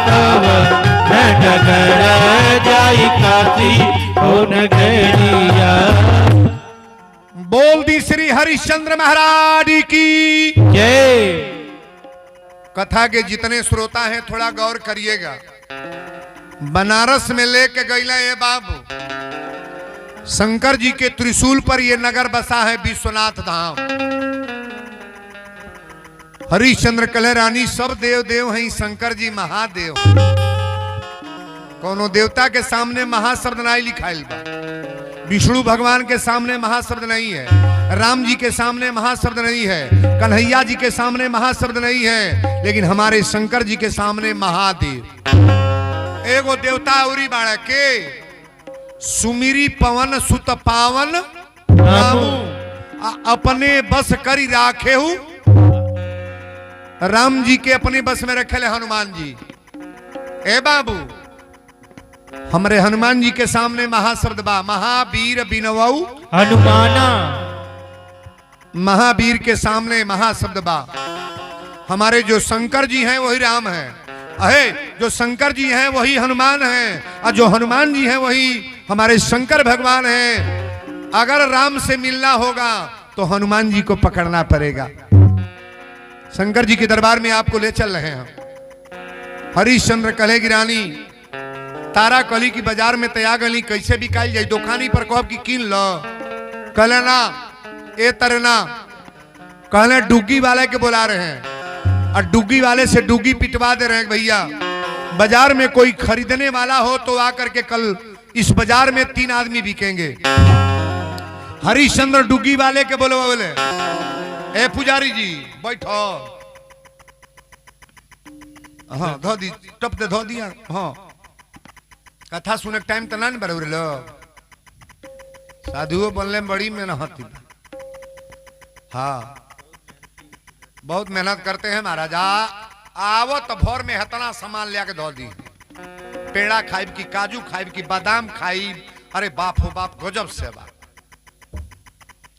कवन डगर जाई काशी हो नगरिया। बोल दी श्री हरिश्चंद्र महाराज की जय। कथा के जितने श्रोता हैं थोड़ा गौर करिएगा। बनारस में लेके गईला ये बाबू, शंकर जी के त्रिशूल पर ये नगर बसा है विश्वनाथ धाम। हरिश्चंद्र कलह रानी सब देव देव हैं, शंकर जी महादेव। कोनो देवता के सामने महाशब्द नहीं लिखाइल बा। विष्णु भगवान के सामने महाशब्द नहीं है, राम जी के सामने महाशब्द नहीं है, कन्हैया जी के सामने महाशब्द नहीं है, लेकिन हमारे शंकर जी के सामने महादेव। एगो देवता उरी बाड़ा के सुमिरी पवन सुत पावन रामू, अपने बस करी राखे हूं। राम जी के अपने बस में रखे ले हनुमान जी। ए बाबू, हमरे हनुमान जी के सामने महाशब्द बा, महावीर बिनवऊ हनुमाना। महावीर के सामने महाशब्द बा। हमारे जो शंकर जी हैं वही राम हैं, अहे जो शंकर जी हैं वही हनुमान हैं, और जो हनुमान जी हैं वही हमारे शंकर भगवान हैं। अगर राम से मिलना होगा तो हनुमान जी को पकड़ना पड़ेगा। शंकर जी के दरबार में आपको ले चल रहे हैं। हरिश्चंद्र कलह की रानी तारा कली की बाजार में तैयार गली कैसे बिकाई जाए। दुकानी पर कहब की कीन लो, कहले ना ए तरना, कहले डुग्गी वाले के बुला रहे हैं और डुग्गी वाले से डुग्गी पिटवा दे रहे हैं। भैया बाजार में कोई खरीदने वाला हो तो आकर के कल इस बाजार में 3 आदमी बिकेंगे। हरिश्चंद्र डुग्गी वाले के बोले बोले ए पुजारी जी बैठो। हाँ धो दी टप दे धो दिया। हाँ कथा सुने के टाइम तो ना बरबर लो साधुओं बनने में बड़ी मेहनत थी। हाँ बहुत मेहनत करते हैं महाराज। आवो तो भोर में हतना सामान लिया के धो दी। पेड़ा खाइब की काजू खाइब की बादाम खाइब। अरे बाप हो बाप गजब से बाप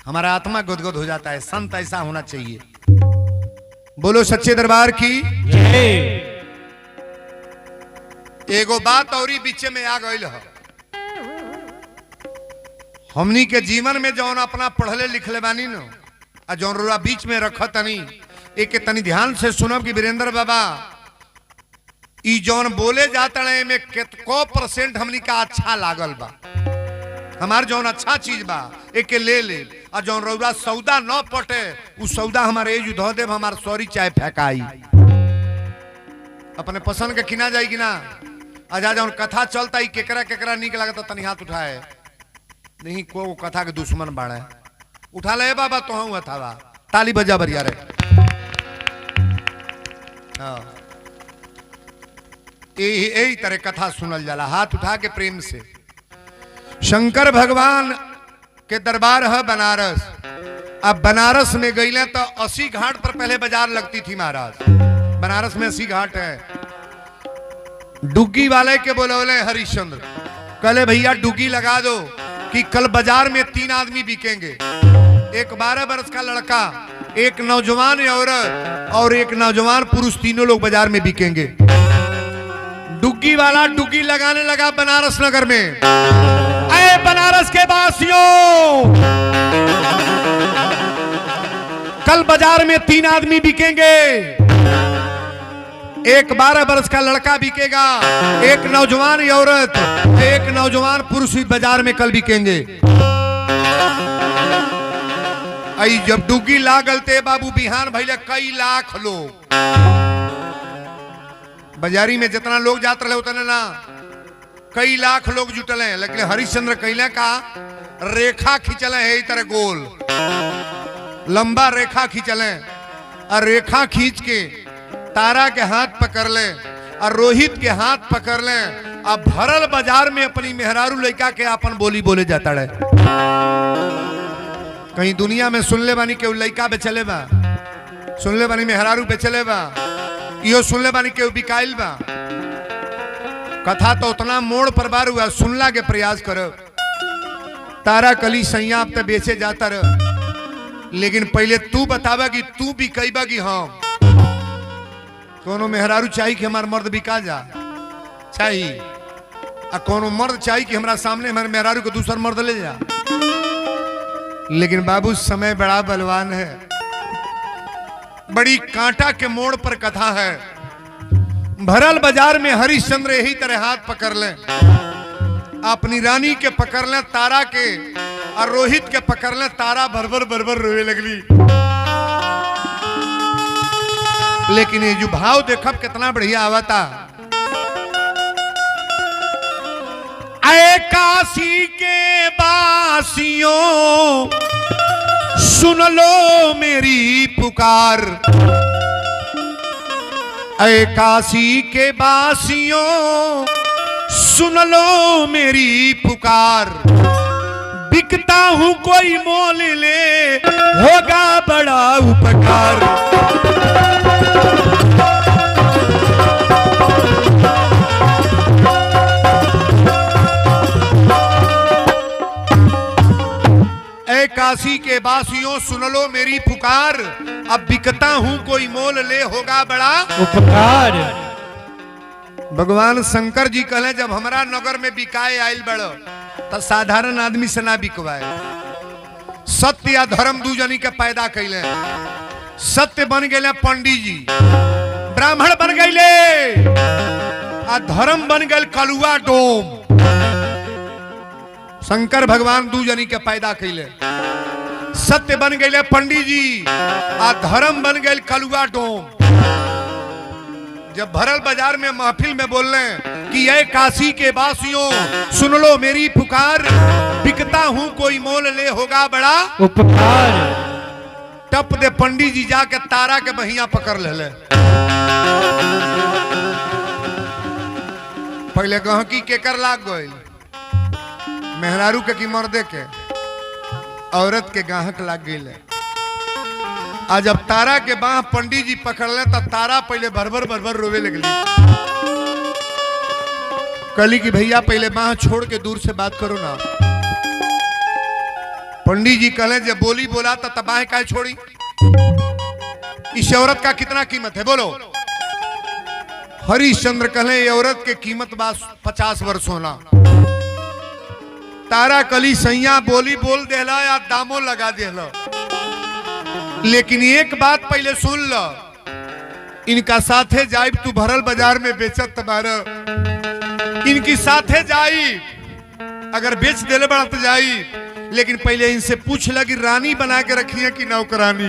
हमारा आत्मा गुदगुद हो जाता है। संत ऐसा होना चाहिए। बोलो सच्चे दरबार की जय। एगो बात और बीच में आ गई है। हमनी के जीवन में जौन अपना पढ़ले लिखले बानी न आ जौन रुआ बीच में रख तनी एक तनी ध्यान से सुनब कि वीरेंद्र बाबा ई जौन बोले जाता है में कितको % हमनी का अच्छा लागल बा। हमार जौन अच्छा चीज बा एक ले ले आ जौन रउरा सौदा न पटे उ सौदा हमारे एज धो देव। हमार सॉरी चाय फेंकाई अपने पसंद के किना जाएगी ना। आजा जौन कथा चलता ही केकरा केकरा निक लगता तनी हाथ उठाए। नहीं को कथा के दुश्मन बाड़े उठा ले बाबा तो हूँ अथावा ताली बजा बरिया रे। हाँ यही तरह कथा सुनल जाला हाथ उठा के प्रेम से। शंकर भगवान के दरबार है बनारस। अब बनारस में गईले तो 80 घाट पर पहले बाजार लगती थी महाराज। बनारस में 80 घाट है। डुग्गी वाले के बोले हरिश्चंद्र कहले भैया डुग्गी लगा दो कि कल बाजार में 3 आदमी बिकेंगे। एक 12 वर्ष का लड़का, एक नौजवान औरत और एक नौजवान पुरुष, तीनों लोग बाजार में बिकेंगे। डुग्गी वाला डुग्गी लगाने लगा बनारस नगर में। अरे बनारस के वासियों कल बाजार में 3 आदमी बिकेंगे। एक 12 वर्ष का लड़का बिकेगा, एक नौजवान औरत, एक नौजवान पुरुष बाजार में कल बिकेंगे। आई जब डुग्गी लागल ते बाबू बिहान भैले कई लाख लोग। बाजारी में जितना लोग जाते रहे उतने ना कई लाख लोग जुटले। लेकिन हरिश्चंद्र कहले का रेखा खींचले है इस तरह गोल लंबा रेखा खींचले और रेखा खींच के तारा के हाथ पकड़ ले और रोहित के हाथ पकड़ ले। अब भरल बाजार में अपनी मेहरारू लड़का के अपन बोली बोले जाता है। कहीं दुनिया में सुनले बानी के लड़का बेचले बा, सुनले बानी मेहरारू बेचले बा, यो सुनले बानी के बिकाइल बा। कथा तो उतना मोड़ पर बार हुआ सुनला के प्रयास करो। तारा कली सैया अब तो बेचे जाता रह। लेकिन पहले तू बतावा कि तू बिकैबा कि हम कोनो मेहरारू चाहिए कि हमार मर्द बिका जा चाहिए आ कोनो मर्द चाहिए कि हमारा सामने हमारे मेहरारू को दूसरा मर्द ले जा। लेकिन बाबू समय बड़ा बलवान है। बड़ी कांटा के मोड़ पर कथा है। भरल बाजार में हरिश्चंद्र यही तरह हाथ पकड़ ले, अपनी रानी के पकड़ ले, तारा के और रोहित के पकड़ ले। तारा भरभर भरभर रोए लगली। लेकिन ये जो भाव देखब कितना बढ़िया आवता। ऐ काशी के वासियों सुन लो मेरी पुकार। ऐ काशी के वासियों सुन लो मेरी पुकार। बिकता हूं कोई मोल ले होगा बड़ा उपकार। ऐ काशी के वासियों सुन लो मेरी पुकार। अब बिकता हूं कोई मोल ले होगा बड़ा उपकार। भगवान शंकर जी कहले जब हमारा नगर में बिकाए आयल बड़ो तो साधारण आदमी से ना बिकवाए। सत्य या धर्म दू जनी के पैदा कैले। सत्य बन गए पंडित जी, ब्राह्मण बन गए आ धर्म बन गए कलुआ डोम। शंकर भगवान दू जनी के पैदा कैले। सत्य बन गए पंडित जी आ धर्म बन गए कलुआ डोम। जब भरल बाजार में महफिल में बोल रहे हैं कि ये काशी के वासियों सुन लो मेरी पुकार, बिकता हूं कोई मोल ले होगा बड़ा उपकार। टप दे पंडित जी जाके तारा के बहिया पकड़ ले। पहले कह की केकर लाग गई, मेहरारू के की मर्दे के, औरत के गाहक लाग गई। आज जब तारा के बाह पंडित जी पकड़ ले तो तारा पहले भरभर भरभर रोवे लगली। कली की भैया पहले बाह छोड़ के दूर से बात करो ना। पंडित जी कहले जब बोली बोला तो तबाह काय छोड़ी। इस औरत का कितना कीमत है बोलो। हरिश्चंद्र कहले ये औरत के कीमत बा 50 वर्ष होना। तारा कली सैया बोली बोल देला या दामो लगा देला, लेकिन एक बात पहले सुन लो, इनका साथे जाइब तू भरल बाजार में बेचत तुम्हारा, इनकी साथे जाई अगर बेच देले बड़ा तो जाई, लेकिन पहले इनसे पूछ ल कि रानी बना के रखी है कि नौकरानी।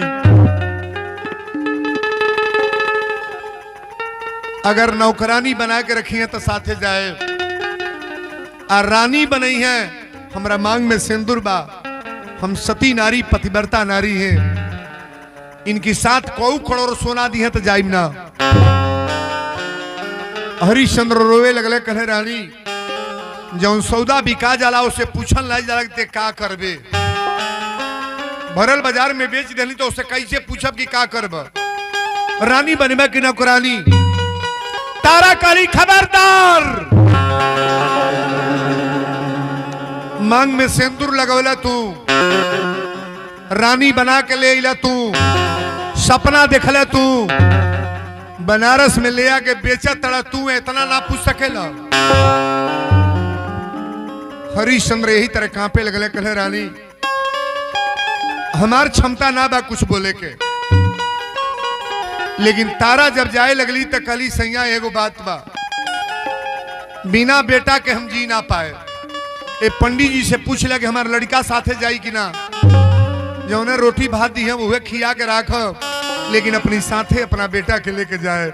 अगर नौकरानी बना के रखी है तो साथे जाए, और रानी बनाई है हमरा मांग में सिंदूर बा, हम सती नारी पतिव्रता नारी हैं, इनकी साथ कौ करोड़ सोना दी है तो जाइब ना। हरिश्चंद्र रोवे लगले, कहे रानी जौन सौदा बिका जाला उसे पूछल नहीं जाला कि का करबे। भरल बाजार में बेच देली तो उसे कैसे पूछब कि का करब, रानी बनबे कि नौकरानी। तारा काली खबरदार, मांग में सिंदूर लगौला तू, रानी बना के ले इला तू, सपना देखले तू, बनारस में ले आके बेचा तड़ा तू, इतना ना पूछ सकेला। हरिश्चंद्र यही तरह कांपे लगले, कहले रानी हमार क्षमता ना बा कुछ बोले के, लेकिन तारा जब जाए लगली तो कली सैया एगो बात बा, बिना बेटा के हम जी ना पाए। ए पंडित जी से पूछ ले कि हमारा लड़का साथे जाई कि ना, जो उन्हें रोटी भात दी है वह खिया के राखो, लेकिन अपनी साथे अपना बेटा के लेके जाए।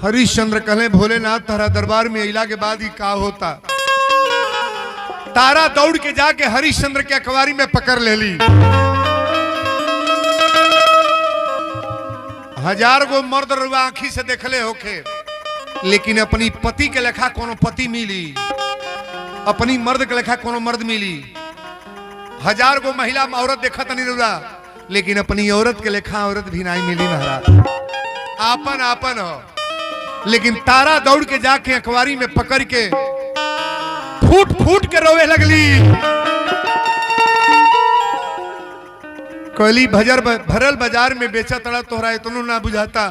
हरिश्चंद्र कहले भोलेनाथ तारा दरबार में इला के बाद ही का होता। तारा दौड़ के जाके हरिश्चंद्र के अखबारी में पकड़ ले ली। 1000 गो मर्द रुआ आंखी से देखले होके, लेकिन अपनी पति के लेखा कोनो पति मिली, अपनी मर्द के लेखा कोनो मर्द मिली। 1000 गो महिला औरत देखत नहीं रुआ, लेकिन अपनी औरत के लेखा औरत भी नहीं मिली महाराज। आपन आपन हो, लेकिन तारा दौड़ के जाके अखबारी में पकड़ के फूट फूट के रोवे लगली। कली भरल बाजार में बेचा तड़ा, तोहरा इतनो ना बुझाता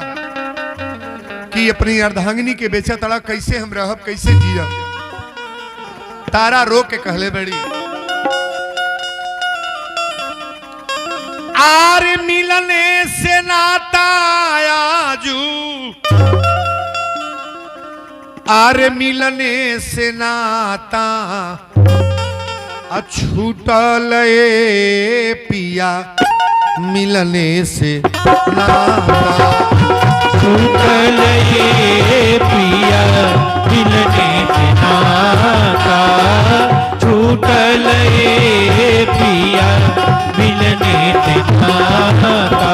कि अपनी अर्धांगिनी के बेचा तड़ा, कैसे हम रहब कैसे जियब। तारा रो के कहले बड़ी, आर मिलने से नाता आजू, आर मिलने से नाता छूटल पिया, मिलने से नाता छूटल पिया, मिलने से नाता छूटल पिया, मिलने से नाता।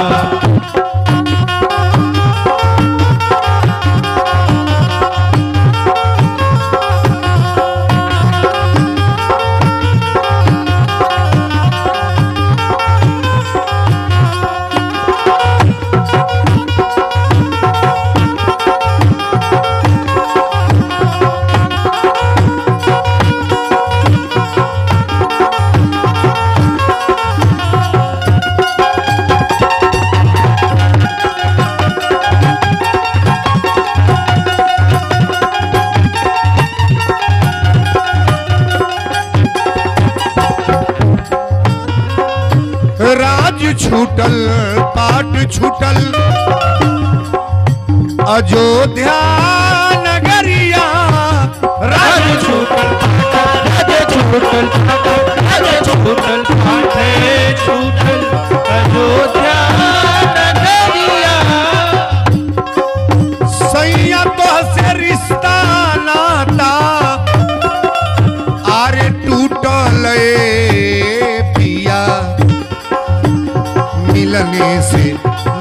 छूटल पाट छूटल अयोध्या नगरिया, राज छूटल छूटल छूटल छूटल अयोध्या नगरिया।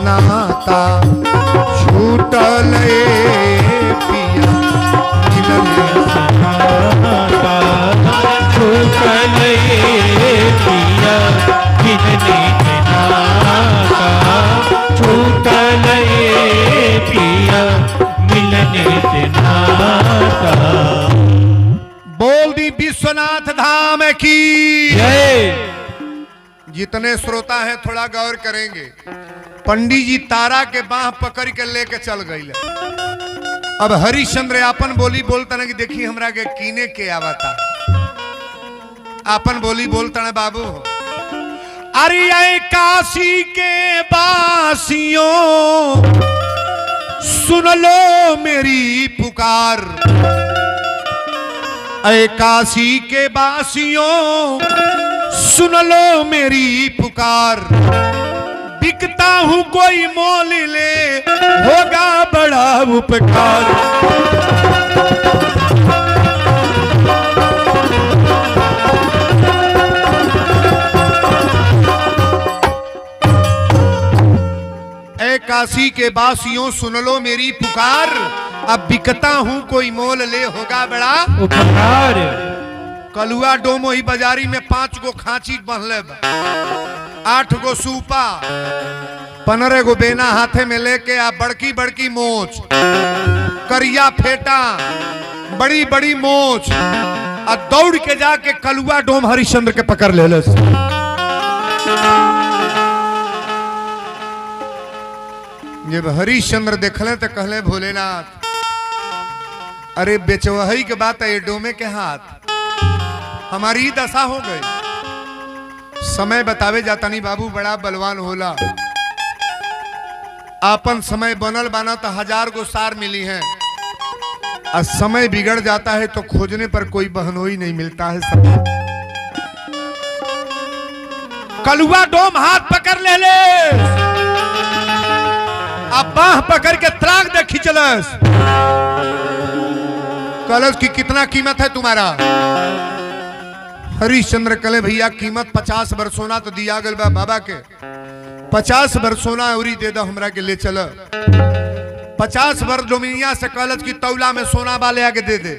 नाता छूटल पिया मिलने से नाता छूटल पिया मिलने से नाता छूटल पिया मिलने से नाता। बोल दी विश्वनाथ धाम की जय। जितने श्रोता हैं थोड़ा गौर करेंगे। पंडित जी तारा के बाह पकड़ के लेके चल गई। अब हरिश्चंद्र आपन बोली बोलता ना कि देखी हमरा के कीने के आवता। आपन बोली बोलता ना बाबू। अरे काशी के बासियों सुन लो मेरी पुकार। ऐ काशी के बासियों सुन लो मेरी पुकार। बिकता हूं कोई मोल ले होगा बड़ा उपकार। ऐ काशी के बासियों सुन लो मेरी पुकार। अब बिकता हूं कोई मोल ले होगा बड़ा उपकार। कलुआ डोमो ही बाजारी में 5 गो खांची बंधले बा, 8 गो सूपा, 15 गो बेना हाथे में लेके आ बड़की बड़की मोच, करिया फेटा, बड़ी बड़ी मोच, आ दौड़ के जाके कलुआ डोम हरिश्चंद्र के पकड़ ले। जब हरिश्चंद्र देखले तो कहले भोलेनाथ अरे बेचवही के बात है, ये डोमे के हाथ हमारी दशा हो गई। समय बतावे जाता नहीं बाबू बड़ा बलवान होला। आपन समय बनल बाना तो 1000 गो सार मिली है, और समय बिगड़ जाता है तो खोजने पर कोई बहनोई नहीं मिलता है। सब कलुआ डोम हाथ पकड़ ले अब बाह पकड़ के त्राग दे खिंचलस। कलश की कितना कीमत है तुम्हारा? हरिश्चंद्र कले भैया कीमत 50 बर सोना तो दिया गल बा बाबा के। 50 बर सोना उरी दे दो हमरा के ले चल। 50 बर डोमिनिया से कलश की तौला में सोना वाले आके दे दे।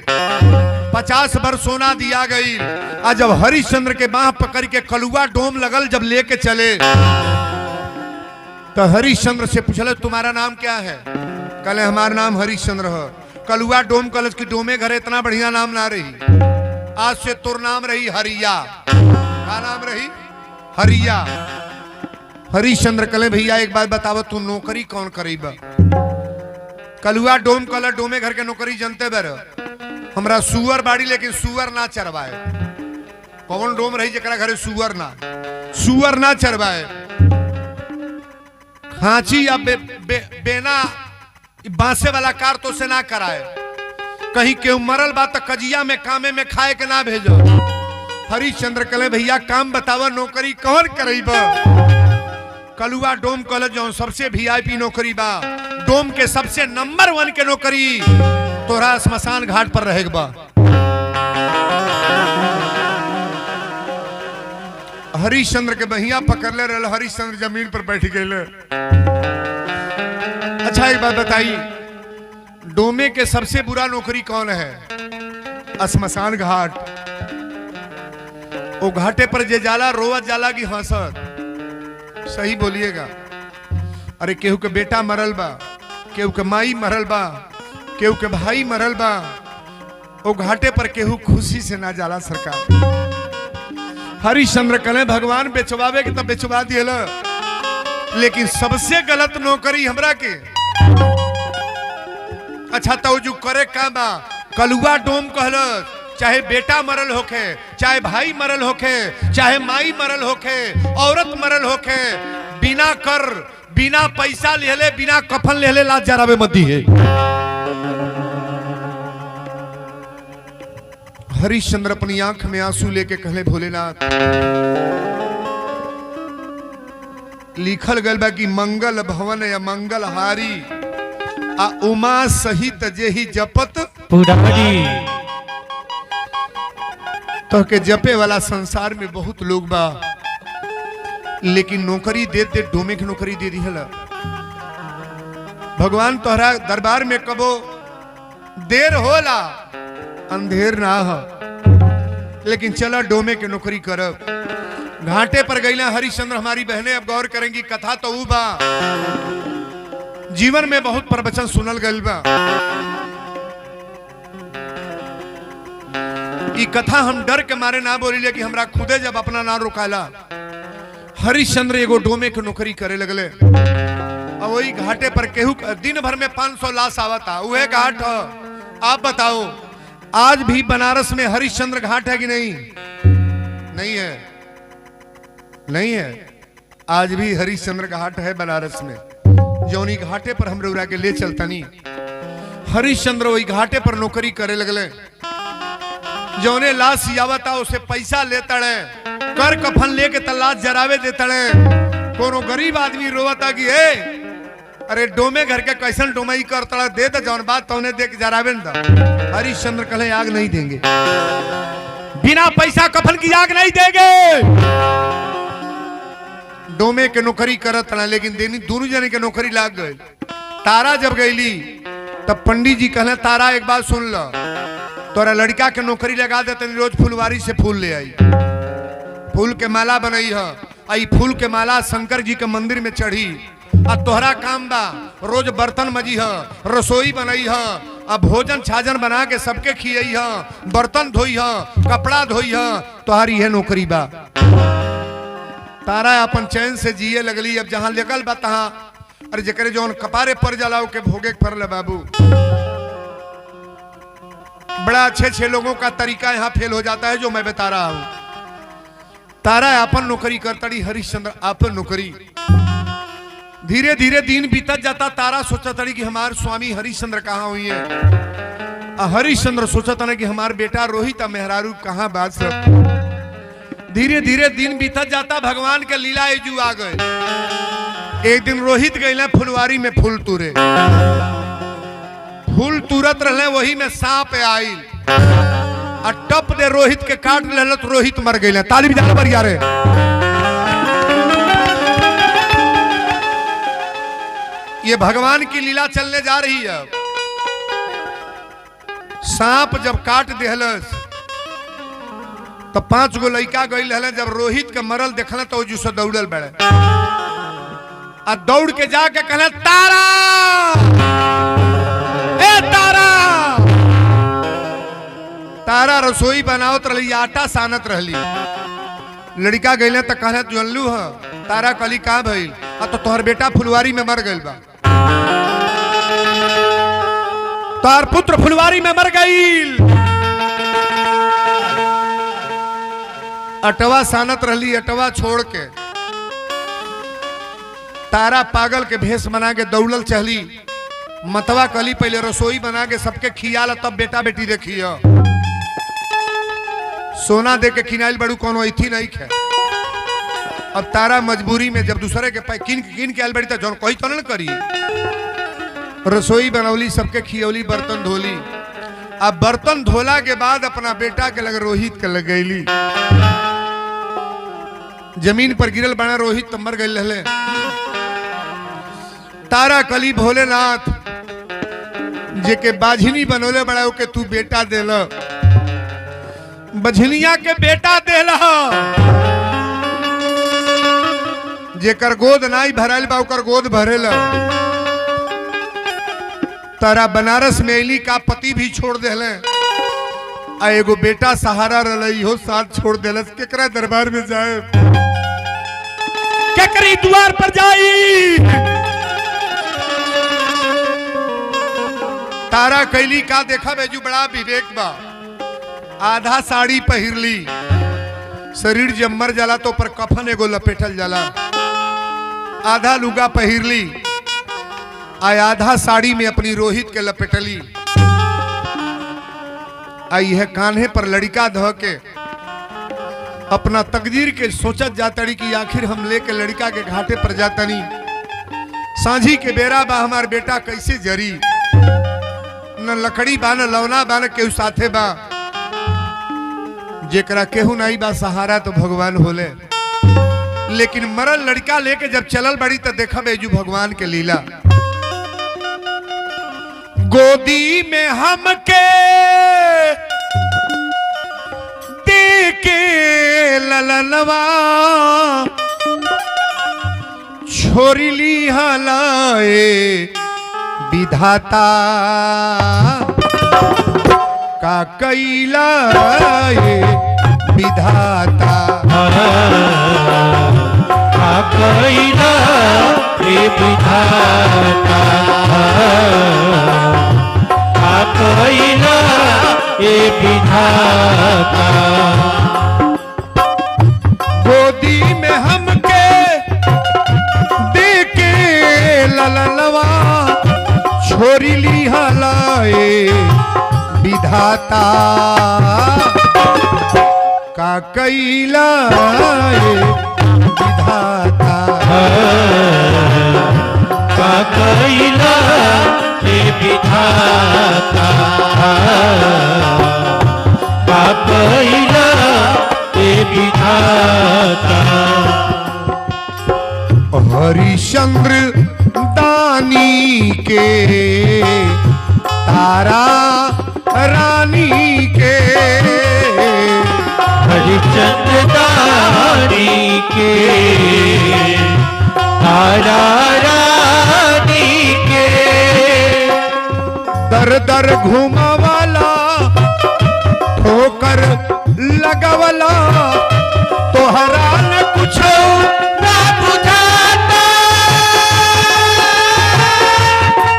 50 बर सोना दिया गई। आज जब हरिश्चंद्र के बाह पकड़ के कलुआ डोम लगल जब लेके चले तो हरिश्चंद्र से पूछल तुम्हारा नाम क्या है? कले हमारा नाम हरिश्चंद्र है। कलुआ डोम कलश की डोमे घरे इतना बढ़िया नाम ना रही, आज से तुर नाम रही हरिया। क्या नाम रही? हरिया। हरिश्चंद्र कले भैया एक बात बताओ तू नौकरी कौन करीब? कलुआ डोम कल डोमे घर के नौकरी जनते बर हमरा सुअर बाड़ी, लेकिन सुअर ना चरवाए। कौन डोम रही जरा घरे सुअर ना चरवाए। खांची या बेना बांसे वाला कार तो से ना कराए। कहीं केहू मरल बा तो कजिया में कामे में खाए के ना भेजो। हरिश्चंद्र कले भैया काम बतावा नौकरी कौन करीब? कलुआ डोम कॉलेज जो सबसे वीआईपी नौकरी बा, डोम के सबसे नंबर 1 के नौकरी तोरा स्मशान घाट पर रहेगा बा। हरिश्चंद्र के बहिया पकड़ ले। हरिश्चंद्र जमीन पर बैठ गए। अच्छा एक बात बताइए, डोमे के सबसे बुरा नौकरी कौन है? स्मशान घाट। वो घाटे पर जे जाला रोवत जाला की हंसत। सही बोलिएगा। अरे केहू के बेटा मरल बा, केहू के माई मरल बा, केहू के भाई मरल बा, वो घाटे पर केहू खुशी से ना जाला सरकार। हरिश्चंद्र कले भगवान बेचवावे के तब बेचवा दिए, लेकिन सबसे गलत नौकरी हमरा के। अच्छा तो जो करे का बा? कलुआ डोम कहलस चाहे बेटा मरल होखे, चाहे भाई मरल होखे, चाहे माई मरल होखे, औरत मरल होखे, बिना कर बिना पैसा लेले बिना कफन लेले लाज जरावे मत दी है। हरिश्चंद्र अपनी आंख में आंसू लेके कहले भोलेनाथ लिखल गल बा कि मंगल भवन या मंगल हारी आ उमा सहित जेहि जपत पुरारी। तो के जपे वाला संसार में बहुत लोग बा, लेकिन नौकरी दे दे डोमे की नौकरी दे दी हला। भगवान तोहरा दरबार में कबो देर होला अंधेर ना हो, लेकिन चला डोमे के नौकरी करब। घाटे पर गईला हरिश्चंद्र हमारी बहनें अब गौर करेंगी। कथा तो ऊ बा, जीवन में बहुत प्रवचन सुनल गइल बा। ई कथा हम डर के मारे ना बोली कि हमरा खुदे जब अपना ना रोकाला। हरिश्चंद्र एगो डोमे के नौकरी करे लगले और वही घाटे पर केहू दिन भर में 500 लाश आवता। वह घाट है। आप बताओ आज भी बनारस में हरिश्चंद्र घाट है कि नहीं? नहीं है, नहीं है। आज भी हरिश्चंद्र घाट है बनारस में। जौनी घाटे पर हम रउरा के ले चलतनी। हरिश्चंद्र वही घाटे पर नौकरी करे लगले। जौने लाश आवता उसे पैसा लेता है, कर कफन लेके तलाश जरावे देता है। कोनो गरीब आदमी रोवता कि अरे डोमे घर के कैसन डोमई करता दे दे, जौन बात तौने दे के जरावे न। हरिश्चंद्र कहले आग नहीं देंगे, बिना पैसा कफन की आग नहीं देंगे। डोमे के नौकरी करत रहा, लेकिन देनी दोनों जने के नौकरी लाग गई। तारा जब गईली तब पंडित जी कहले तारा एक बात सुन लो, तोरा लड़का के नौकरी लगा देते, रोज फुलवारी से फूल ले आई, फूल के माला बनई है। आई फूल के माला शंकर जी के मंदिर में चढ़ी। अब तोहरा काम बा रोज बर्तन मजी है, रसोई बनई है, अब भोजन छाजन बना के सबके खियई है, बर्तन धोई है, कपड़ा धोई है। तोहारी है नौकरी बा। तारा अपन चैन से जिए लगली। अब जहां लगल बा तहां अरे जकरे जौन कपारे पर जलाओ के भोगे पर ले बाबू। बड़ा अच्छे लोगों का तरीका यहाँ फेल हो जाता है जो मैं बता रहा हूं। तारा अपन नौकरी करतड़ी, हरिश्चंद्र अपन नौकरी। धीरे धीरे दिन बीतत जाता। तारा सोचतड़ी कि हमारे स्वामी हरिश्चंद्र कहाँ हुई है। हरिश्चंद्र सोचता कि हमारे बेटा रोहित मेहरारू कहाँ बात सब। धीरे धीरे दिन बीतत जाता। भगवान के लीला एजू आ गए। एक दिन रोहित गए फुलवारी में फूल तुरे। फूल तुरत रहे, वही में सांप आइल और टप दे रोहित के काट ले तो रोहित मर गए। ताली बजा बढ़िया रे। ये भगवान की लीला चलने जा रही है। सांप जब काट देहलस तो 5 गो लड़का गई रहले। जब रोहित के मरल देखल तो जो दौड़ल बड़े आ दौड़ के जाके कहले तारा, ए तारा। तारा रसोई बनावत रही, आटा सानत रहली। लड़का गईले तो कहले जानलू है। तारा कली कहाँ भइल? तो तोहर बेटा फुलवारी में मर गइल बा। तोहर पुत्र फुलवारी में मर गइल। अटवा सानत रहली। अटवा छोड़ के तारा पागल के भेष बना के दौड़ल चहली। मतवा कली पहले रसोई बना के सबके खियाल, तब बेटा बेटी देखिए। सोना दे के खिनाइल बड़ू कोनो इथी नहीं खे। अब तारा मजबूरी में जब दूसरे के किन के आल बड़ी तो जौन कोई तो न करी। रसोई बनौली, सबके खियौली, बर्तन धोली। अब बर्तन धोला के बाद अपना बेटा के लग रोहित के लग गईली। जमीन पर गिरल बना रोहित तो मर गई रहले। तारा कली भोलेनाथ जे के बाझिनी बनोले बड़ा के तू बेटा देल। बझनिया के बेटा देल जेकर गोद नाई भरल बा ओकर गोद भरेल। तारा बनारस में एली का पति भी छोड़ देले आ एगो बेटा सहारा रही हो साथ छोड़ देलस। केकरा दरबार में जाए, केकरी द्वार पर जाई। तारा कैली का देखा बेजू बड़ा विवेक बा। आधा साड़ी पहिरली, शरीर जब मर जाला तो पर कफन एगो लपेटल जाला। आधा लुगा पहिरली आधा साड़ी में अपनी रोहित के लपेटली। आई है कान्हे पर लड़का ध के अपना तकदीर के सोचत जातड़ी कि आखिर हम लेके लड़का के घाटे पर जातनी। सांझी के बेरा बा, हमार बेटा कैसे जरी। न लकड़ी बा, न लौना बा, न केहू साथे बा। जेकरा केहू नहीं बा सहारा तो भगवान होले। लेकिन मरल लड़का लेके जब चलल बड़ी तो देखा बेजू भगवान के लीला। गोदी में हमके देके ललनवा छोरी ली हलाए विधाता का कैला विधाता। कैला हे विधाता कैला हे विधाता। गोदी में हमके देके ललनवा छोरी ली हलाए विधाता का कैला विधाता। का कैला हे विधाता का कैला हे विधाता। हरिश्चंद्र दानी के तारा रानी के हरिश्चंद्र दानी के तारा रानी के दर दर घुमावाला ठोकर लगावला तोहरा न कुछ ना बुझाता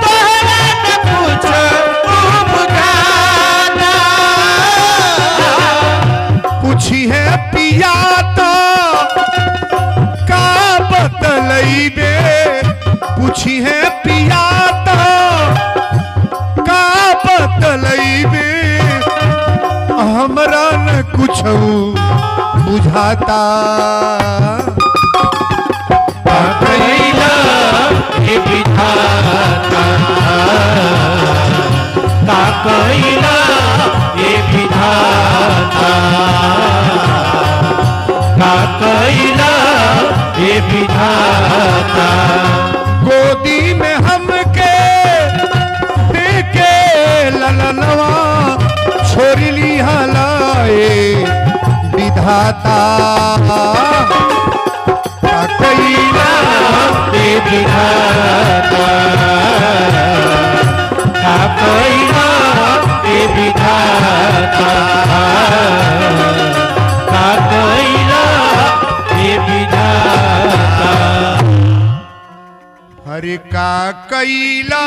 तोहरा न कुछ बुझाता। पूछी है पिया तो का बतलैबे पूछी है पिया तो का बतलैबे हमरा न कुछ बुझाता। कैला हे विधाता का कैला हे विधाता का कैला हे विधाता। गोदी में हमके देके ललनवा छोरी ली हलाए विधाता का कैला हे विधाता का कैला हे विधाता का कैला हे विधाता। हरि का कैला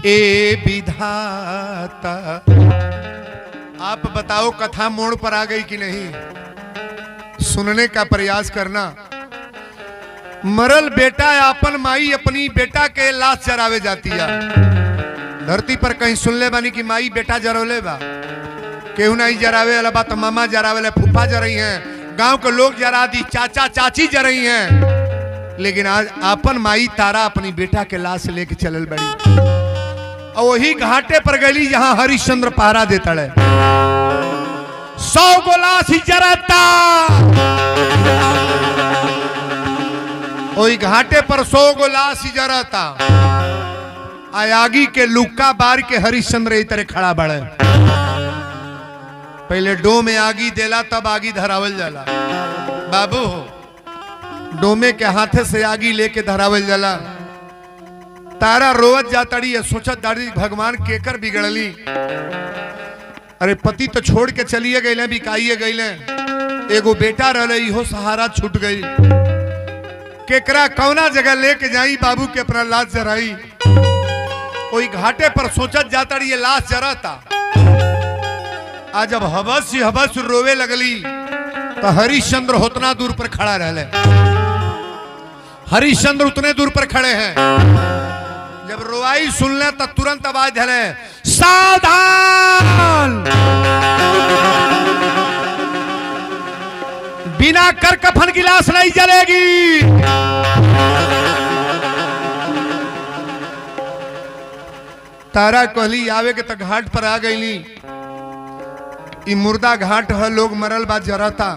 ए विधाता। आप बताओ कथा मोड़ पर आ गई कि नहीं? सुनने का प्रयास करना। मरल बेटा अपन माई अपनी बेटा के लाश जरावे जाती है। धरती पर कहीं सुन ले बानी कि माई बेटा जरौले बा? केहू नहीं जरावे वाला बा तो मामा जरावे फूफा जरई हैं, गांव के लोग जरा दी, चाचा चाची जरई हैं। लेकिन आज अपन माई तारा अपनी बेटा के लाश लेके चलल बड़ी और वही घाटे पर गली जहां हरिश्चंद्र पहरा देता है। 100 गो लाश ही जराता वही घाटे पर 100 गो लाश ही जराता। आयागी के लुक्का बार के हरिश्चंद्र इस तरह खड़ा बड़े। पहले डो में आगी देला तब आगी धरावल जाला। बाबू डोमे के हाथे से आगी लेके धरावल जाला। तारा रोवत जाताड़ी है, सोचत दाड़ी भगवान केकर बिगड़ली। अरे पति तो छोड़ के चलिए गए बिकाइए गए, एगो बेटा रहे इहो सहारा छूट गई। केकरा कौना जगह लेके जाई बाबू के अपना लाश जराई। वही घाटे पर सोचत जाताड़ी ये लाश जराता। आज जब हबस रोवे लगली तो हरिश्चंद्र उतना दूर पर खड़ा रहले। हरिश्चंद्र उतने दूर पर खड़े हैं। जब रोवाई सुनले तो तुरंत आवाज धरे, सावधान, बिना कर कफन की लाश नहीं जलेगी। तारा कहली आवे के तक घाट पर आ गईली। मुर्दा घाट है, लोग मरल बात जराता।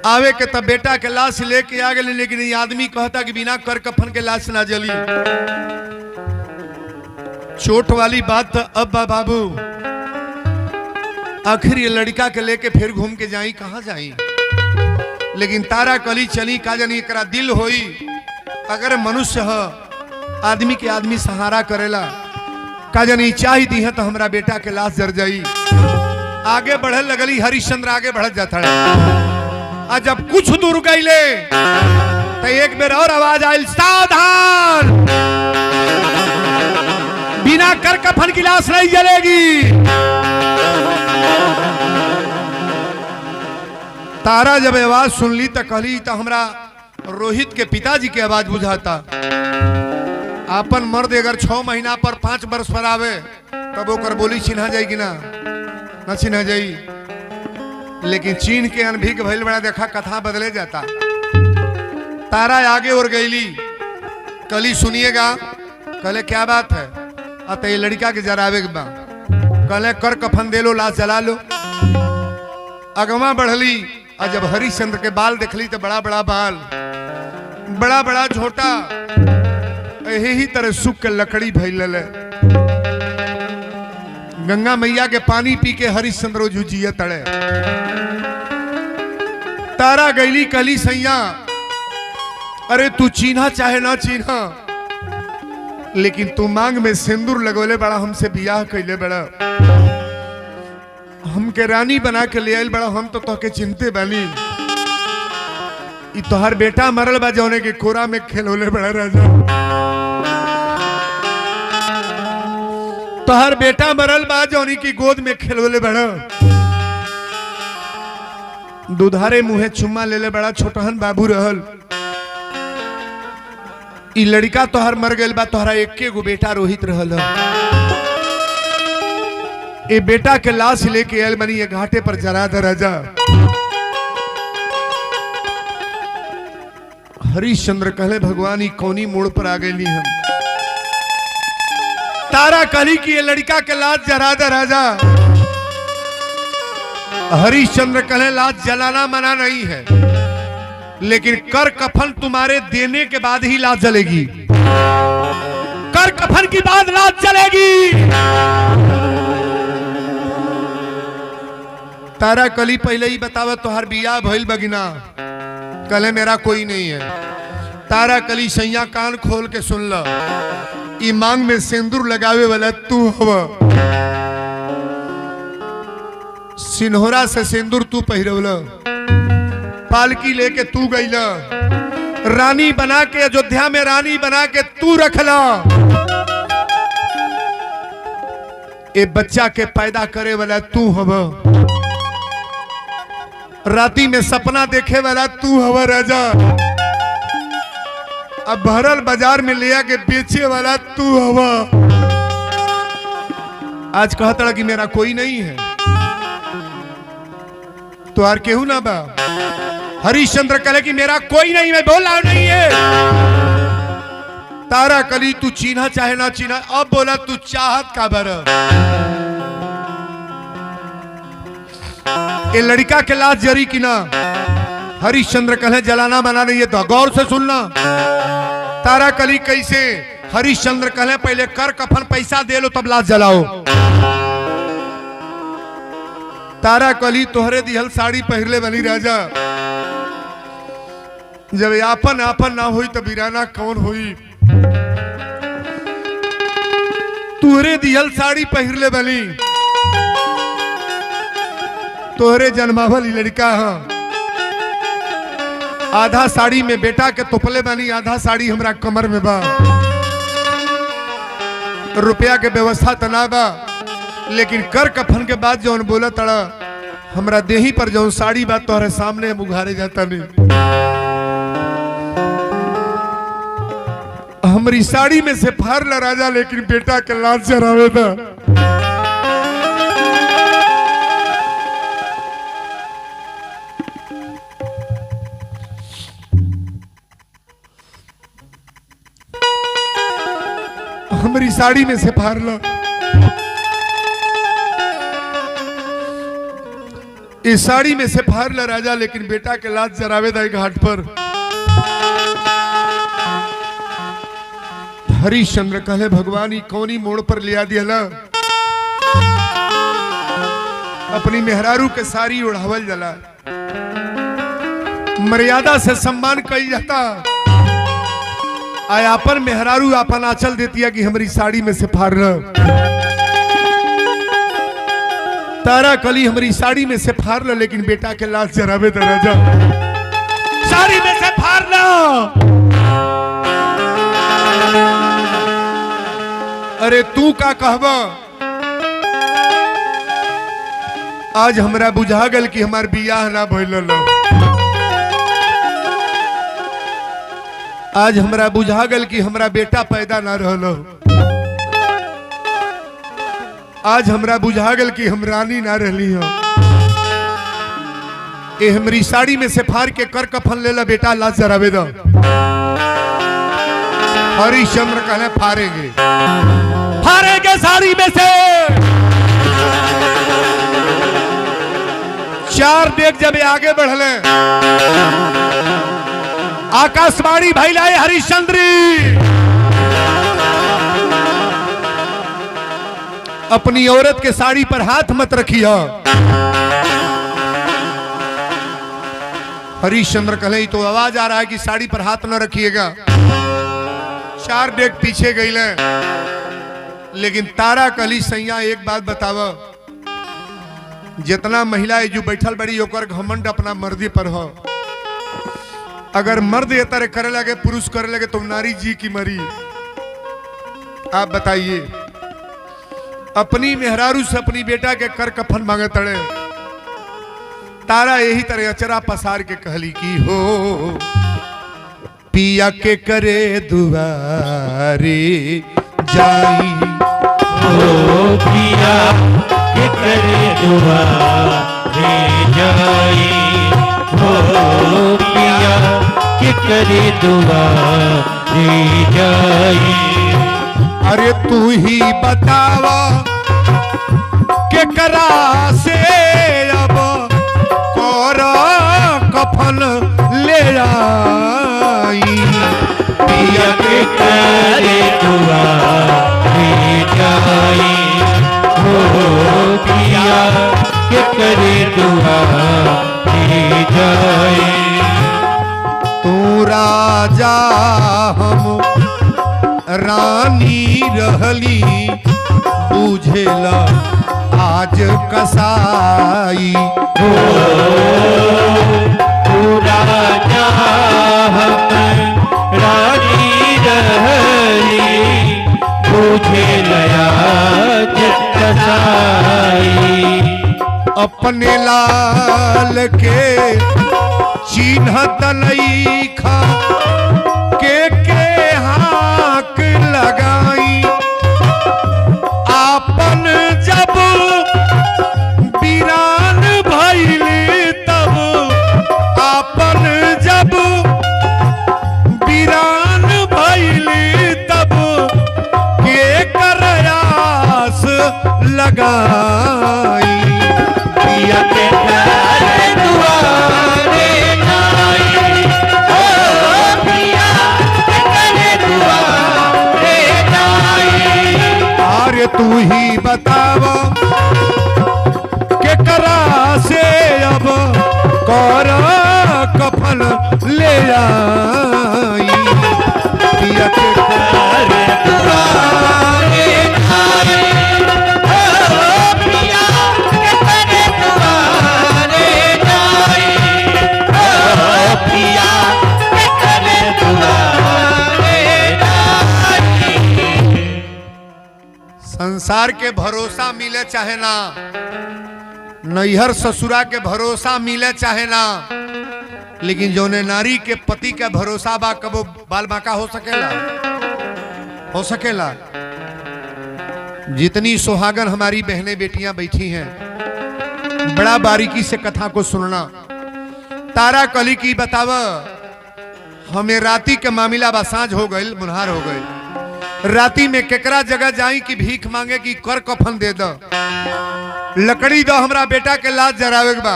आवे के तब बेटा के लाश लेके आ गए, लेकिन ये आदमी कहता कि बिना कर कफन के लाश ना जली। चोट वाली बात तो अब बाबू, आखिर ये लड़का के लेके फिर घूम के जाई, कहाँ जाई? लेकिन तारा कली चली, का जानी एकरा दिल होई। अगर मनुष्य है, आदमी के आदमी सहारा करेला, का जानी चाही दी है तो हमरा बेटा के लाश जर जाई। आगे बढ़े लगली, हरिश्चंद्र आगे बढ़ जाता है। आज जब कुछ दूर गईले तो एक बेर और आवाज आयल, सावधान, बिना कर कफन की लाश नहीं जलेगी। तारा जब आवाज सुन ली तो कहली, तो हमरा रोहित के पिताजी के आवाज बुझाता। आपन मर्द अगर 6 महीना पर 5 वर्ष पर आवे तब ओकर बोली चिन्हा जाएगी ना चिन्हा जाई। लेकिन चीन के अनभिज्ञ भइल बड़ा, देखा कथा बदले जाता। तारा आगे और गईली, कली सुनिएगा। कहले क्या बात है? अत ये लड़का के जरावे के बा। कहले कर कफन दे लो, लाश जला लो। अगवा बढ़ली, और जब हरिश्चंद्र के बाल देखली तो बड़ा बड़ा बाल, बड़ा बड़ा झोटा, यही तरह सूख के लकड़ी भइल। गंगा मैया के पानी पी के हरिश्चंद्र जुजिया तड़े। तारा गईली, कहली सैया, अरे तू चीन्हा चाहे ना चीन्हा, लेकिन तू मांग में सिंदूर लगोले बड़ा, हमसे बियाह कैले बड़ा, हमके रानी बना के ले आयल बड़ा, हम तो तोके चिंते बानी। तोहर बेटा मरल बा जौने के कोरा में खेलोले बड़ा राजा। तोहर बेटा मरल बा जौनी की गोद में खेलोले बड़ा। दुधारे मुहे चुम्मा लेले बड़ा, छोटहन बाबू रहल। ई लड़का तोहर मर गइल बा, तोहरा एके गो बेटा रोहित रहल। ए बेटा के लाश लेके आयल बनी, ये घाटे पर जरा दे राजा। हरिश्चंद्र कहले, भगवान ई कौनी मोड़ पर आ गई हम। तारा कहली कि ये लड़का के लाश जरा दे राजा। हरिश्चंद्र कहले, लाश जलाना मना नहीं है, लेकिन कर कफन तुम्हारे देने के बाद ही लाश जलेगी। कर कफन की बाद लाश जलेगी। तारा कली पहले ही बतावा, तोहर बियाह भइल बगिना? कहले मेरा कोई नहीं है। तारा कली, सैया कान खोल के सुन ल, ई मांग में सिंदूर लगावे वाला तू हवा। सिन्होरा से सिंदूर तू पहिरवला, पालकी लेके तू गईला, रानी बना के अयोध्या में रानी बना के तू रखला। ए बच्चा के पैदा करे वाला तू हवा, राती में सपना देखे वाला तू हवा राजा। अब भरल बाजार में ले आके बेचे वाला तू हवा। आज कहता कि मेरा कोई नहीं है, तो आर केहू ना बा। हरिश्चंद्र कहे कि मेरा कोई नहीं, मैं बोला नहीं है। तारा कली, तू चीन्हा चाहे ना चीन्हा, अब बोला तू चाहत का बर। ये लड़का के लाश जरी की ना? हरिश्चंद्र कहे जलाना मना नहीं है, तो गौर से सुनना। तारा कली, कैसे? हरिश्चंद्र कहे पहले कर कफन पैसा दे लो तब लाश जलाओ। तारा कली, तोहरे दिहल साड़ी पहरले बनी राजा। जब आपन आपन ना हुई तो वीराना कौन हुई? तोहरे दिहल साड़ी पहरले बनी, तोहरे जन्मावल लड़का है। आधा साड़ी में बेटा के तोपले बनी, आधा साड़ी हमरा कमर में बा। रुपया के व्यवस्था तना बा, लेकिन कर कफन के बाद जौन बोला तड़ा, हमरा देही पर जौन साड़ी बा तोहरे सामने उघारे जाता नहीं। हमारी साड़ी में से फार ला राजा, लेकिन बेटा के लाश जरावे था। हमारी साड़ी में से फार लो। इस साड़ी में से फाड़ ला राजा, लेकिन बेटा के लाश जरावे दाई घाट पर। हरिश्चंद्र कहले भगवान कौनी मोड़ पर लिया दिया ना, अपनी मेहरारू के साड़ी उड़ावल जला, मर्यादा से सम्मान कई जाता, आया पर मेहरारू अपन आंचल देती है कि हमारी साड़ी में से फाड़ रहा, तारा कली हमारी साड़ी में से फाड़ लो, लेकिन बेटा के लाश जरावे तो राजा साड़ी में से फाड़ लो। अरे तू का कहबा, आज हमरा बुझा गल कि हमार बियाह ना भइल, आज हमरा बुझा गल कि हमरा बेटा पैदा ना रहलो, आज हमरा बुझा गल कि हम रानी ना रहली हो। ए हमारी साड़ी में से फाड़ के कर कफन ले ला, बेटा लाश जरावे दो। हरिश्चंद्र कहले फाड़ेंगे, फाड़ेंगे साड़ी में से। चार देख जब आगे बढ़ले, आकाशवाणी भाई लाए हरिश्चंद्री, अपनी औरत के साड़ी पर हाथ मत रखिए। हरिश्चंद्र कहले तो आवाज आ रहा है कि साड़ी पर हाथ न रखिएगा। चार डेग पीछे गई, लेकिन तारा कली सैया एक बात बतावा, जितना महिला जो बैठल बड़ी ओकर घमंड अपना मर्दी पर हो, अगर मर्द ये तरह करे लगे, पुरुष करे लगे, तो नारी जी की मरी। आप बताइए, अपनी मेहरारू से अपनी बेटा के कर कफन मांगे तड़े, तारा यही तरह अचरा पसार के कहली की हो पिया के करे दुआरे जाई, ओ पिया के करे दुआरे जाई, ओ पिया के करे दुआरे जाई। अरे तू ही बतावा के करा से अब कोरा कफन ले आई, पिया के करे दुआरे जाई, ओ पिया के करे दुआरे जाई। तू राजा हम रानी रहली, बुझेला आज कसाई, तू राजा हम रानी रहली, बुझेला आज कसाई। अपने लाल के चिन्हत नईखा, के हाक लगाई, आपन जब वीरान भइली, तब आपन जब वीरान भइली, तब के करयास लगाई, पिया के करे दुआरे जाई, ओ पिया के करे दुआरे जाई। अरे तू ही बतावा के करा से अब कर कफन ले आई, पिया के करे दुआरे जाई, ओ पिया के करे दुआरे जाई, ओ पिया के करे दुआरे जाई। संसार के भरोसा मिले चाहे ना, नैहर ससुरा के भरोसा मिले चाहे ना, लेकिन जौने नारी के पति का भरोसा बा, कबो बाल बाका हो सकेला, हो सकेला। जितनी सुहागन हमारी बहनें बेटियां बैठी हैं, बड़ा बारीकी से कथा को सुनना। तारा कली की बतावा, हमें राती के मामला बा, सांझ हो गई, मुनहार हो गई, राती में केकरा जगह जाई कि भीख मांगे कि कर कफन दे दो। लकड़ी दो हमरा बेटा के लाज जरावे के बा।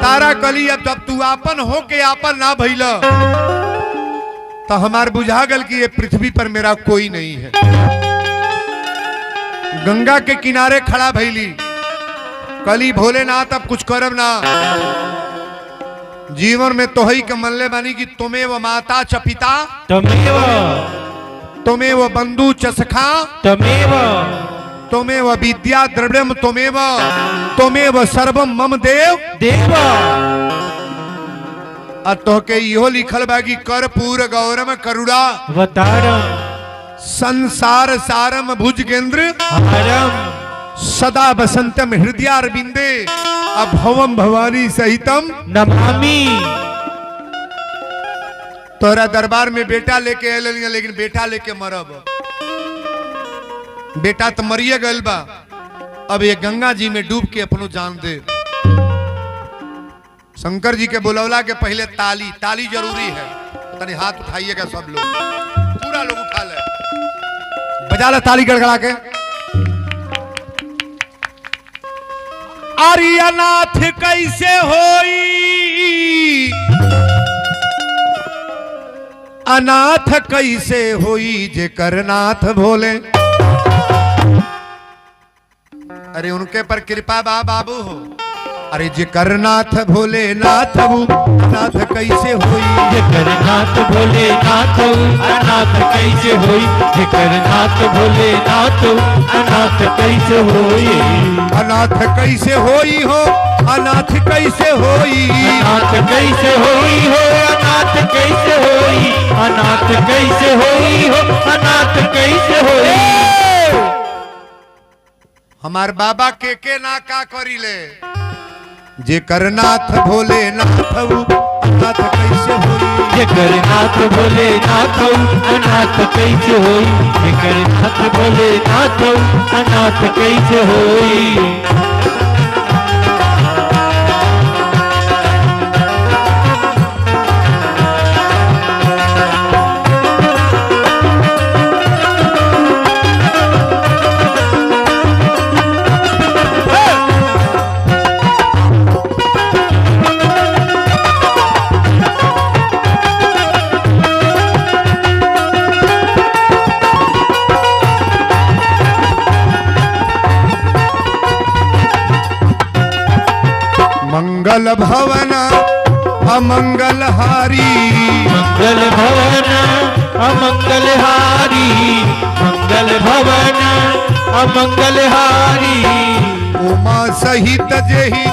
तारा कली अब जब तू आपन हो के आपन ना भइल तो हमार बुझा गल कि ये पृथ्वी पर मेरा कोई नहीं है। गंगा के किनारे खड़ा भइली कली भोलेनाथ अब कुछ करब ना। जीवन में तोहई के मनले बानी कि तुमेव माता च पिता तमेव तुमेव बंधु च सखा तमेव तुमेव विद्या द्रव्यम तुमेव सर्वम मम देव देव तोहके इहो लिखल बा कि कर्पूर गौरम करुणा अवतारम संसार सारम भुजगेंद्र हरम सदा बसंतम हृदयारविंदे अभवम भवानी सहितम नमामि। तोरा दरबार में बेटा लेके आयल लेकिन बेटा लेके मरब। बेटा तो मरिए गल बा, अब ये गंगा जी में डूब के अपनो जान दे। शंकर जी के बुलौला के पहले ताली ताली जरूरी है। तनी हाथ उठाइएगा सब लोग, पूरा लोग उठा ले, बजा ले ताली गड़गड़ा के। आर्यनाथ कैसे होई अनाथ कैसे होई जेकर नाथ भोले। अरे उनके पर कृपा बा बाबू हो। अरे जेकर नाथ भोले नाथ नाथ कैसे होई जेकर नाथ भोले नाथ अनाथ कैसे होई जेकर नाथ भोले नाथ अनाथ कैसे होई अनाथ कैसे होई हो अनाथ कैसे होई अनाथ कैसे होई हो अनाथ कैसे होई अनाथ कैसे होई हो अनाथ कैसे होई। हमार बाबा के ना का करी ले जेकर नाथ भोले नाथ अनाथ कैसे होई जेकर नाथ भोले नाथ अनाथ कैसे होई जेकर नाथ भोले नाथ अनाथ कैसे होई। मंगल भवन अमंगल हारी मंगल भवन अमंगल हारी मंगल भवन अमंगल हारी उमा सहित जेहि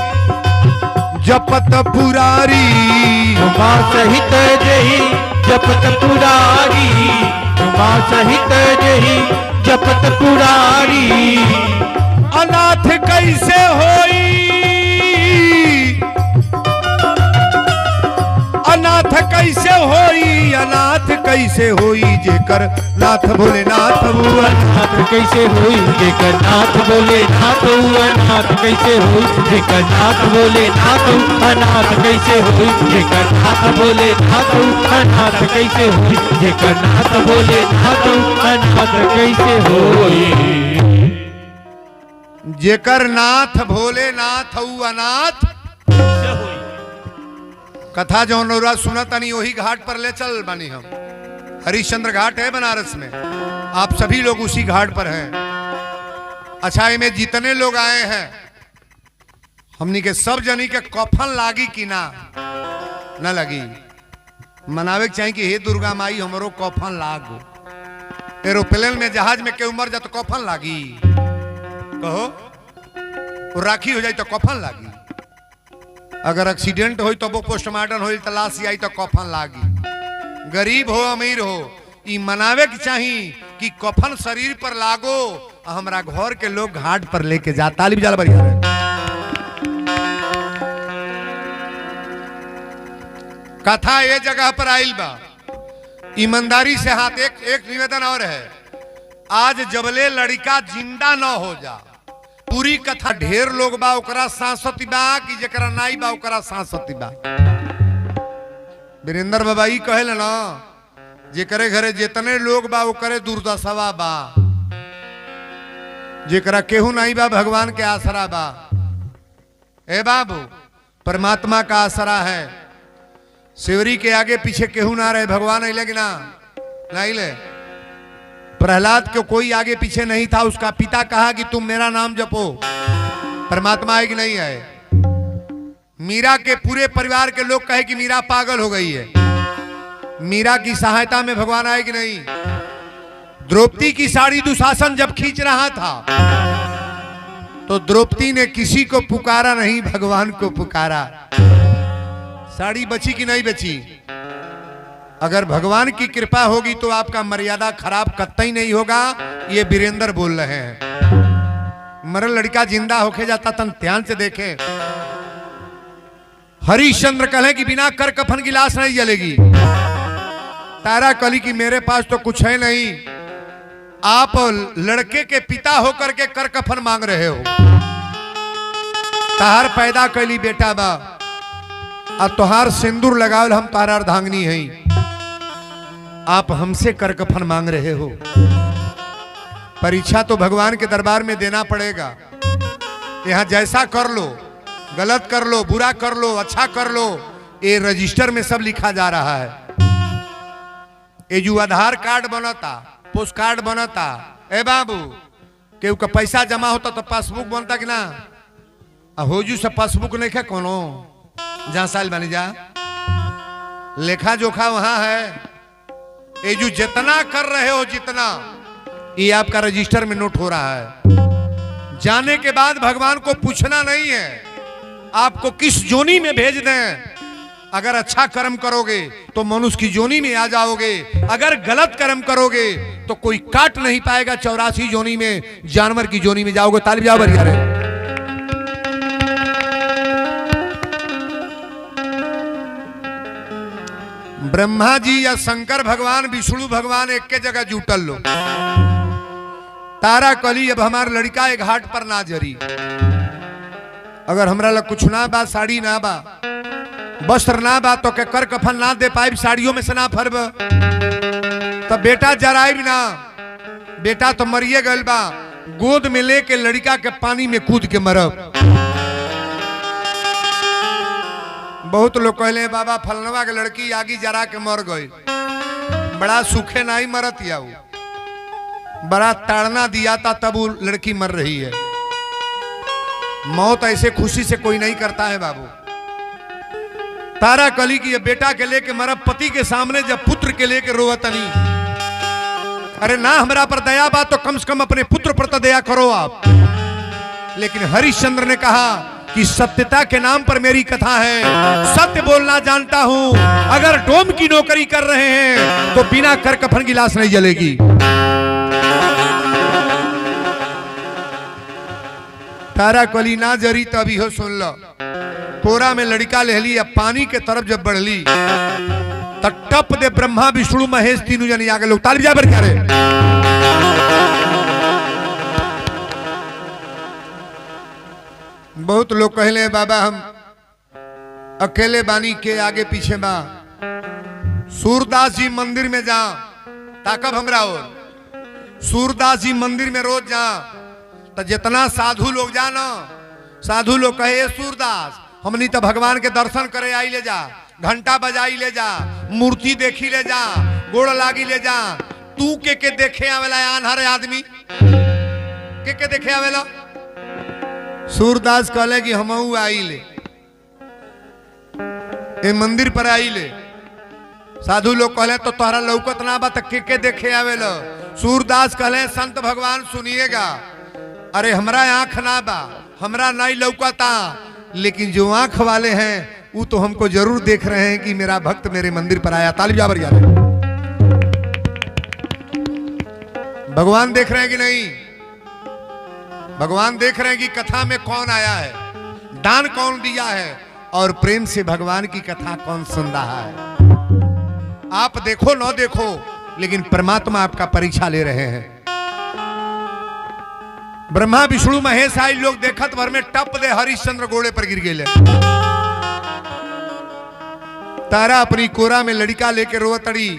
जपत पुरारी उमा सहित जही जपत पुरारी उमा सहित जही जपत पुरारी। अनाथ कैसे होई अनाथ कैसे होई अनाथ कैसे होई जेकर नाथ भोले नाथ अनाथ कैसे होई जेकर नाथ भोले नाथ अनाथ कैसे होई जेकर नाथ भोले नाथ अनाथ कैसे होई जेकर नाथ भोले नाथ अनाथ कैसे होई जेकर नाथ भोले नाथ अनाथ कैसे होई। जेकर नाथ भोले नाथ अनाथ कथा जो नौरा सुना तनी वही घाट पर ले चल बनी हम। हरिश्चंद्र घाट है बनारस में, आप सभी लोग उसी घाट पर हैं। अच्छा इनमें जितने लोग आए हैं हमनी के सब जनी के कफन लागी कि ना न लगी मनावे के चाहिए कि हे दुर्गा माई हमरो कफन लागो। एरोप्लेन में जहाज में के उमर जा तो कफन लागी, कहो राखी हो जाए तो कफन लागी, अगर एक्सीडेंट हो तो वो पोस्टमार्टम हो तो लाश आई तो कफन लागी। गरीब हो अमीर हो ई मनावे के चाहिए कि कफन शरीर पर लागो। हमरा घर के लोग घाट पर लेके जा ताली बजा बढ़िया है। कथा ये जगह पर आइल बा, ईमानदारी से हाथ एक निवेदन और है, आज जबले लड़का जिंदा न हो जा पूरी कथा ढेर लोग बा ओकरा सांसती बा कि जकरा नाई बा ओकरा सांसती बा। वीरेंद्र बाबा ई कहे ना जेकरे घरे जितने लोग बा ओकरे दुर्दशा बा। जेकरा केहू नहीं बा भगवान के आसरा बा। ए बाबू, परमात्मा का आसरा है। शिवरी के आगे पीछे केहू ना रहे, भगवान अले कि ना नहीं ले। प्रहलाद को कोई आगे पीछे नहीं था, उसका पिता कहा कि तुम मेरा नाम जपो। परमात्मा है कि नहीं है। मीरा के पूरे परिवार के लोग कहे कि मीरा पागल हो गई है, मीरा की सहायता में भगवान आए कि नहीं। द्रौपदी की साड़ी दुशासन जब खींच रहा था तो द्रौपदी ने किसी को पुकारा नहीं, भगवान को पुकारा। साड़ी बची कि नहीं बची। अगर भगवान की कृपा होगी तो आपका मर्यादा खराब कतई नहीं होगा। ये वीरेंद्र बोल रहे हैं। मरल लड़का जिंदा होके जाता तन ध्यान से देखे। हरिश्चंद्र कहे कि बिना कर कफन की लाश नहीं जलेगी। तारा कली की मेरे पास तो कुछ है नहीं, आप लड़के के पिता होकर के कर कफन मांग रहे हो। तार पैदा कैली बेटा बा और तोहार सिंदूर लगावल हम तारा अर्धांगनी है, आप हमसे कर कफन मांग रहे हो। परीक्षा तो भगवान के दरबार में देना पड़ेगा। यहां जैसा कर लो, गलत कर लो, बुरा कर लो, अच्छा कर लो, ये रजिस्टर में सब लिखा जा रहा है। ये जो आधार कार्ड बनता, पोस्ट कार्ड बनता, ए बाबू केहू का पैसा जमा होता तो पासबुक बनता कि ना। होजू से पासबुक नहीं है कोनो, जहां साल बनी जा लेखा जोखा वहां है। ये जो जितना कर रहे हो जितना, ये आपका रजिस्टर में नोट हो रहा है। जाने के बाद भगवान को पूछना नहीं है आपको किस जोनी में भेज दें। अगर अच्छा कर्म करोगे तो मनुष्य की जोनी में आ जाओगे, अगर गलत कर्म करोगे तो कोई काट नहीं पाएगा। 84 जोनी में जानवर की जोनी में जाओगे। तालिब जाओ बढ़िया रे। ब्रह्मा जी या शंकर भगवान, विष्णु भगवान एक के जगह जुटल लो। तारा कली अब हमार लड़का एक घाट पर ना जरी। अगर हमरा लग कुछ ना बा, साड़ी ना बा, वस्त्र ना बा, तो के कर कफन ना दे पाइब, साड़ियों में से ना फरब, तब बेटा जराइब ना। बेटा तो मरिए गल बा, गोद में लेके लड़का के पानी में कूद के मरब। बहुत लोग कहले बाबा फलनवा के लड़की आगी जरा के मर गई। बड़ा सूखे नहीं मरत या वो, बड़ा ताड़ना दिया था तब वो लड़की मर रही है। मौत ऐसे खुशी से कोई नहीं करता है बाबू। तारा कली की बेटा के लेके मरब, पति के सामने जब पुत्र के लेके रोवतनी। अरे ना हमरा पर दया बा तो कम से कम अपने पुत्र पर तो दया करो आप। लेकिन हरिश्चंद्र ने कहा कि सत्यता के नाम पर मेरी कथा है, सत्य बोलना जानता हूं। अगर डोम की नौकरी कर रहे हैं तो बिना कर कफन की लाश नहीं जलेगी। तारा कली ना जरी तभी हो, सुन लो। कोरा में लड़का ले ली, अब पानी के तरफ जब बढ़ ली तो टप दे ब्रह्मा विष्णु महेश तीनों जन आगे लोग ताली बजा क्या रे। बहुत लोग कहले बाबा हम अकेले बानी के आगे पीछे बा। सूरदास जी मंदिर में जा ताकब हमरा और सूरदास जी मंदिर में रोज जा तो जितना साधु लोग जा ना, साधु लोग कहे सूरदास हमनी तो भगवान के दर्शन करे आई ले जा, घंटा बजाई ले जा, मूर्ति देखी ले जा, गोड़ लागी ले जा। तू के देखे आवेला आन्हर आदमी के देखे आवेला। सूरदास कहले कि हमहू आई ले, ए मंदिर पर आई ले। साधु लोग कहले तो तोहरा लौकत ना बा, के देखे आवेला। सूरदास कहले संत भगवान सुनिएगा, अरे हमरा आंख ना बा, हमरा नहीं लौकता, लेकिन जो आंख वाले हैं वो तो हमको जरूर देख रहे हैं कि मेरा भक्त मेरे मंदिर पर आया। तालिब जाबर यार। भगवान देख रहे हैं कि नहीं? भगवान देख रहे हैं कि कथा में कौन आया है, दान कौन दिया है, और प्रेम से भगवान की कथा कौन सुन रहा है। आप देखो न देखो, लेकिन परमात्मा आपका परीक्षा ले रहे हैं। ब्रह्मा विष्णु महेश आई लोग देखत भर में टप दे हरिश्चंद्र गोड़े पर गिर गए। तारा अपनी कोरा में लड़का लेके रोतड़ी।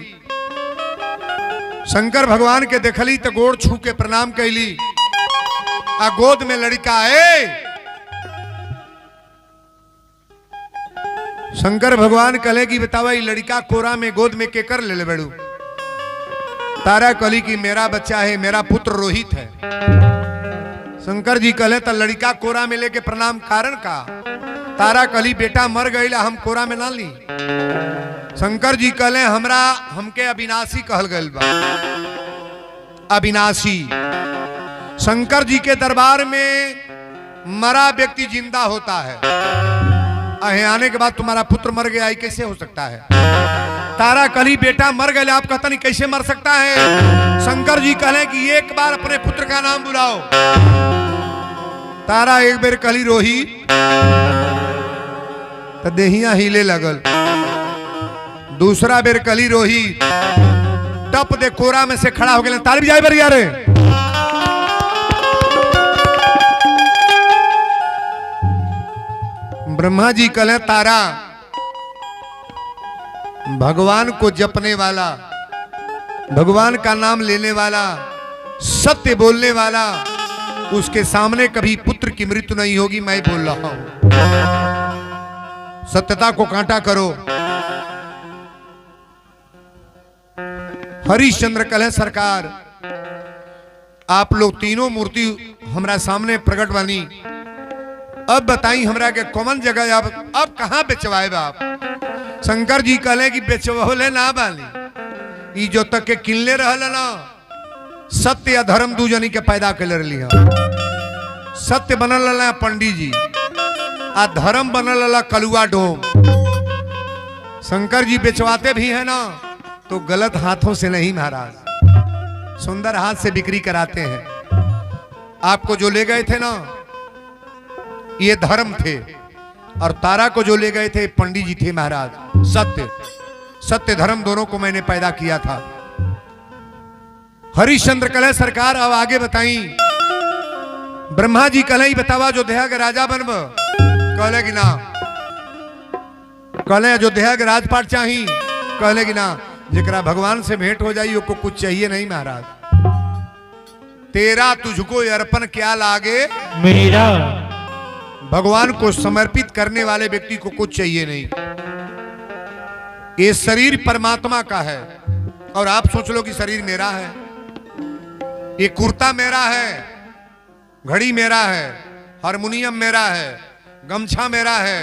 शंकर भगवान के देखली तो गोड़ छू के प्रणाम कैली। आ गोद में लड़का है। शंकर भगवान कले की बतावा लड़का कोरा में गोद में के कर ले बेड़ू। तारा कली की मेरा बच्चा है, मेरा पुत्र रोहित है। शंकर जी कले तो लड़का कोरा में लेके प्रणाम कारण का। तारा कली बेटा मर गई हम कोरा में ना ली। शंकर जी कले हमके अविनाशी कहल गल बा। अविनाशी शंकर जी के दरबार में मरा व्यक्ति जिंदा होता है। आने के बाद तुम्हारा पुत्र मर गया, कैसे हो सकता है? तारा कली बेटा मर गए, आप कहता नहीं कैसे मर सकता है? शंकर जी कहे कि एक बार अपने पुत्र का नाम बुलाओ। तारा एक बेर कली रोही तो देहिया हिले लगल। दूसरा बेर कली रोही टप दे कोरा में से खड़ा हो गए। तार भी जाए बर यार ब्रह्मा जी कले तारा भगवान को जपने वाला, भगवान का नाम लेने वाला, सत्य बोलने वाला, उसके सामने कभी पुत्र की मृत्यु नहीं होगी। मैं बोल रहा हूं सत्यता को कांटा करो। हरिश्चंद्र कले सरकार आप लोग तीनों मूर्ति हमारा सामने प्रकट बनी। अब बताई हमरा के कौन जगह अब कहां बेचवाए आप? शंकर जी कहले कि बेचवले ना बाली। ई जो तक के किनले रहल ना सत्य या धर्म दू जनी के पैदा कर रही। सत्य बनल रहा पंडित जी आ धर्म बनल रहा कलुआ डोम। शंकर जी बेचवाते भी है ना तो गलत हाथों से नहीं महाराज, सुंदर हाथ से बिक्री कराते हैं। आपको जो ले गए थे ना ये धर्म थे, और तारा को जो ले गए थे पंडित जी थे महाराज। सत्य धर्म दोनों को मैंने पैदा किया था। हरिश्चंद्र कले सरकार अब आगे बताई। ब्रह्मा जी कले ही बतावा अयोध्या के राजा बनब। कहले कि ना, कहले अयोध्या के राजपाट चाहिए। कहले कि ना, जरा भगवान से भेंट हो जाइए को कुछ चाहिए नहीं महाराज। तेरा तुझको अर्पण क्या लागे मेरा। भगवान को समर्पित करने वाले व्यक्ति को कुछ चाहिए नहीं। ये शरीर परमात्मा का है और आप सोच लो कि शरीर मेरा है। ये कुर्ता मेरा है, घड़ी मेरा है, हारमोनियम मेरा है, गमछा मेरा है,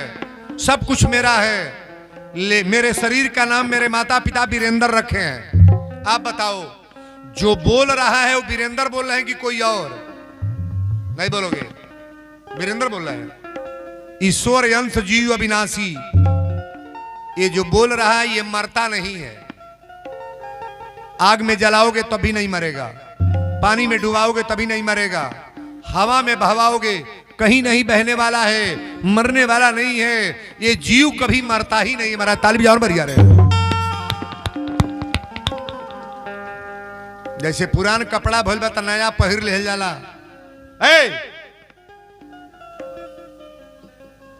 सब कुछ मेरा है। मेरे शरीर का नाम मेरे माता पिता वीरेंद्र रखे हैं। आप बताओ जो बोल रहा है वो वीरेंद्र बोल रहे हैं कि कोई और? नहीं बोलोगे, वीरेंद्र बोल रहा है। ईश्वर अंश जीव अविनाशी, ये जो बोल रहा है ये मरता नहीं है। आग में जलाओगे तभी नहीं मरेगा, पानी में डुबाओगे तभी नहीं मरेगा, हवा में बहवाओगे कहीं नहीं बहने वाला है, मरने वाला नहीं है। ये जीव कभी मरता ही नहीं। मरा तालिब और मरिया रहे। जैसे पुरान कपड़ा भइल बा त नया पहिर ले जाला।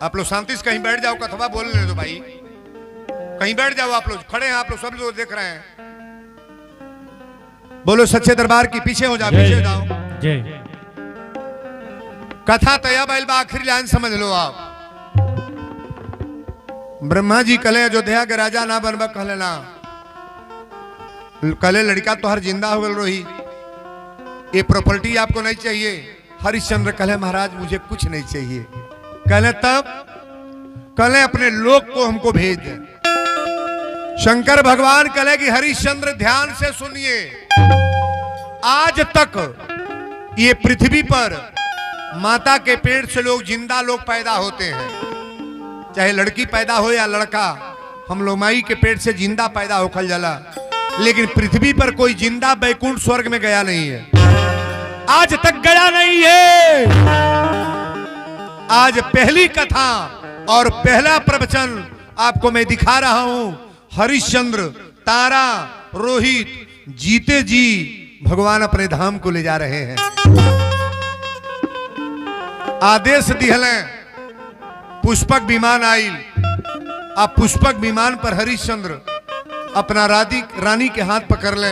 आप लोग शांति से कहीं बैठ जाओ, कथवा बोल ले दो भाई, कहीं बैठ जाओ। आप लोग खड़े हैं, आप लोग सब लोग देख रहे हैं। बोलो सच्चे दरबार की, पीछे हो जाओ, पीछे हो जाओ। कथा तया बैल बा, आखिरी लाइन समझ लो आप। ब्रह्मा जी कले अयोध्या के राजा ना बनबा, कहले ना, कले लड़का तो हर जिंदा हो गल रोही, ये प्रॉपर्टी आपको नहीं चाहिए। हरिश्चंद्र कले महाराज मुझे कुछ नहीं चाहिए। कहले तब, कहले अपने लोक को हमको भेज दे। शंकर भगवान कहे कि हरिश्चंद्र ध्यान से सुनिए, आज तक ये पृथ्वी पर माता के पेट से लोग जिंदा लोग पैदा होते हैं, चाहे लड़की पैदा हो या लड़का, हम लोग माई के पेट से जिंदा पैदा होकर जाला। लेकिन पृथ्वी पर कोई जिंदा बैकुंठ स्वर्ग में गया नहीं है, आज तक गया नहीं है। आज पहली कथा और पहला प्रवचन आपको मैं दिखा रहा हूं। हरिश्चंद्र, तारा, रोहित जीते जी भगवान अपने धाम को ले जा रहे हैं। आदेश दिहले, पुष्पक विमान आइल। अब पुष्पक विमान पर हरिश्चंद्र अपना रानी के हाथ पकड़ ले,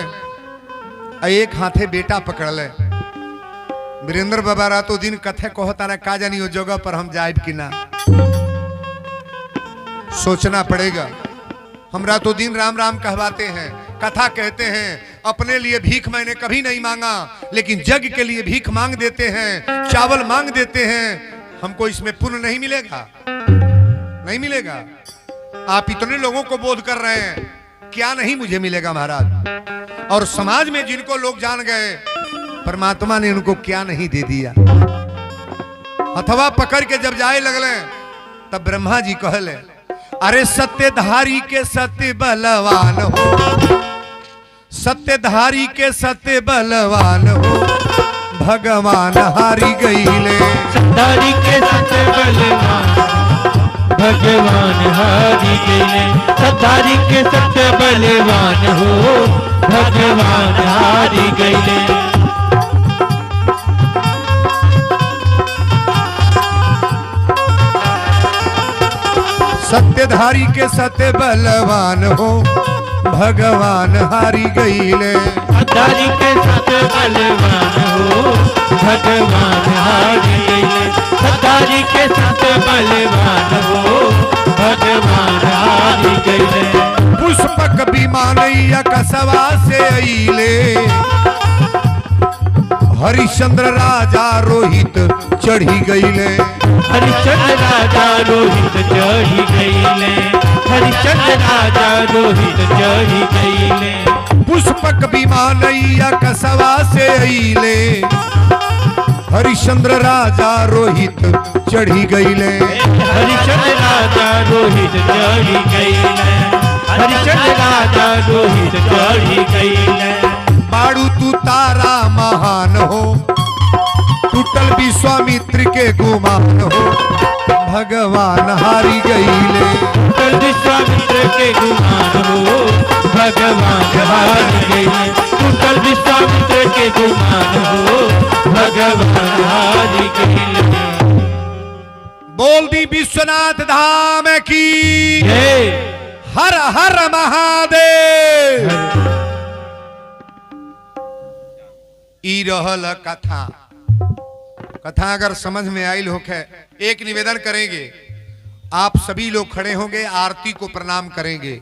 एक हाथे बेटा पकड़ ले। वीरेंद्र बाबा रातों दिन कथे कहता ना का जानी वो जगह पर हम जाए कि ना, सोचना पड़ेगा। हम रातों दिन राम राम कहवाते हैं, कथा कहते हैं, अपने लिए भीख मैंने कभी नहीं मांगा, लेकिन जग के लिए भीख मांग देते हैं, चावल मांग देते हैं। हमको इसमें पुण्य नहीं मिलेगा, नहीं मिलेगा। आप इतने लोगों को बोध कर रहे हैं, क्या नहीं मुझे मिलेगा महाराज। और समाज में जिनको लोग जान गए, परमात्मा ने उनको क्या नहीं दे दिया। हथवा पकड़ के जब जाए लगले, तब ब्रह्मा जी कहले, अरे सत्यधारी के सत्य बलवान हो, सत्यधारी के सत्य बलवान हो, भगवान हारी गईले। सत्यधारी के सत्य बलवान, भगवान हारी गईले। सत्यधारी के सत्य बलवान हो, भगवान हारी गईले। सत्यधारी के सत्य बलवान हो, भगवान हारी गईले। सत्यधारी के सत्य बलवान हो, भगवान हारी गईले। सत्यधारी के सत्य बलवान हो, भगवान हारी गईले। पुष्पक विमानैया कसवा से अइले, हरिश्चंद्र राजा रोहित चढ़ी गईले। हरिश्चंद्र राजा रोहित चढ़ी गईले। हरिश्चंद्र राजा रोहित चढ़ी गईले। पुष्पक विमानैया कसवा से अइले, हरिश्चंद्र राजा रोहित चढ़ी गईले। हरिश्चंद्र राजा रोहित चढ़ी गईले। हरिश्चंद्र राजा रोहित चढ़ी गईले। बाड़ू तू तारा महान हो, टूटल विश्वामित्र के गुमान हो, भगवान हारी गईले। टूटल विश्वामित्र के गुमान हो, भगवान हारी गईले। टूटल विश्वामित्र के गुमान हो, भगवान हारी गईले। बोल दी विश्वनाथ धाम की जय। हर हर महादेव। ई रहल कथा। कथा अगर समझ में आयल होके एक निवेदन करेंगे, आप सभी लोग खड़े होंगे, आरती को प्रणाम करेंगे।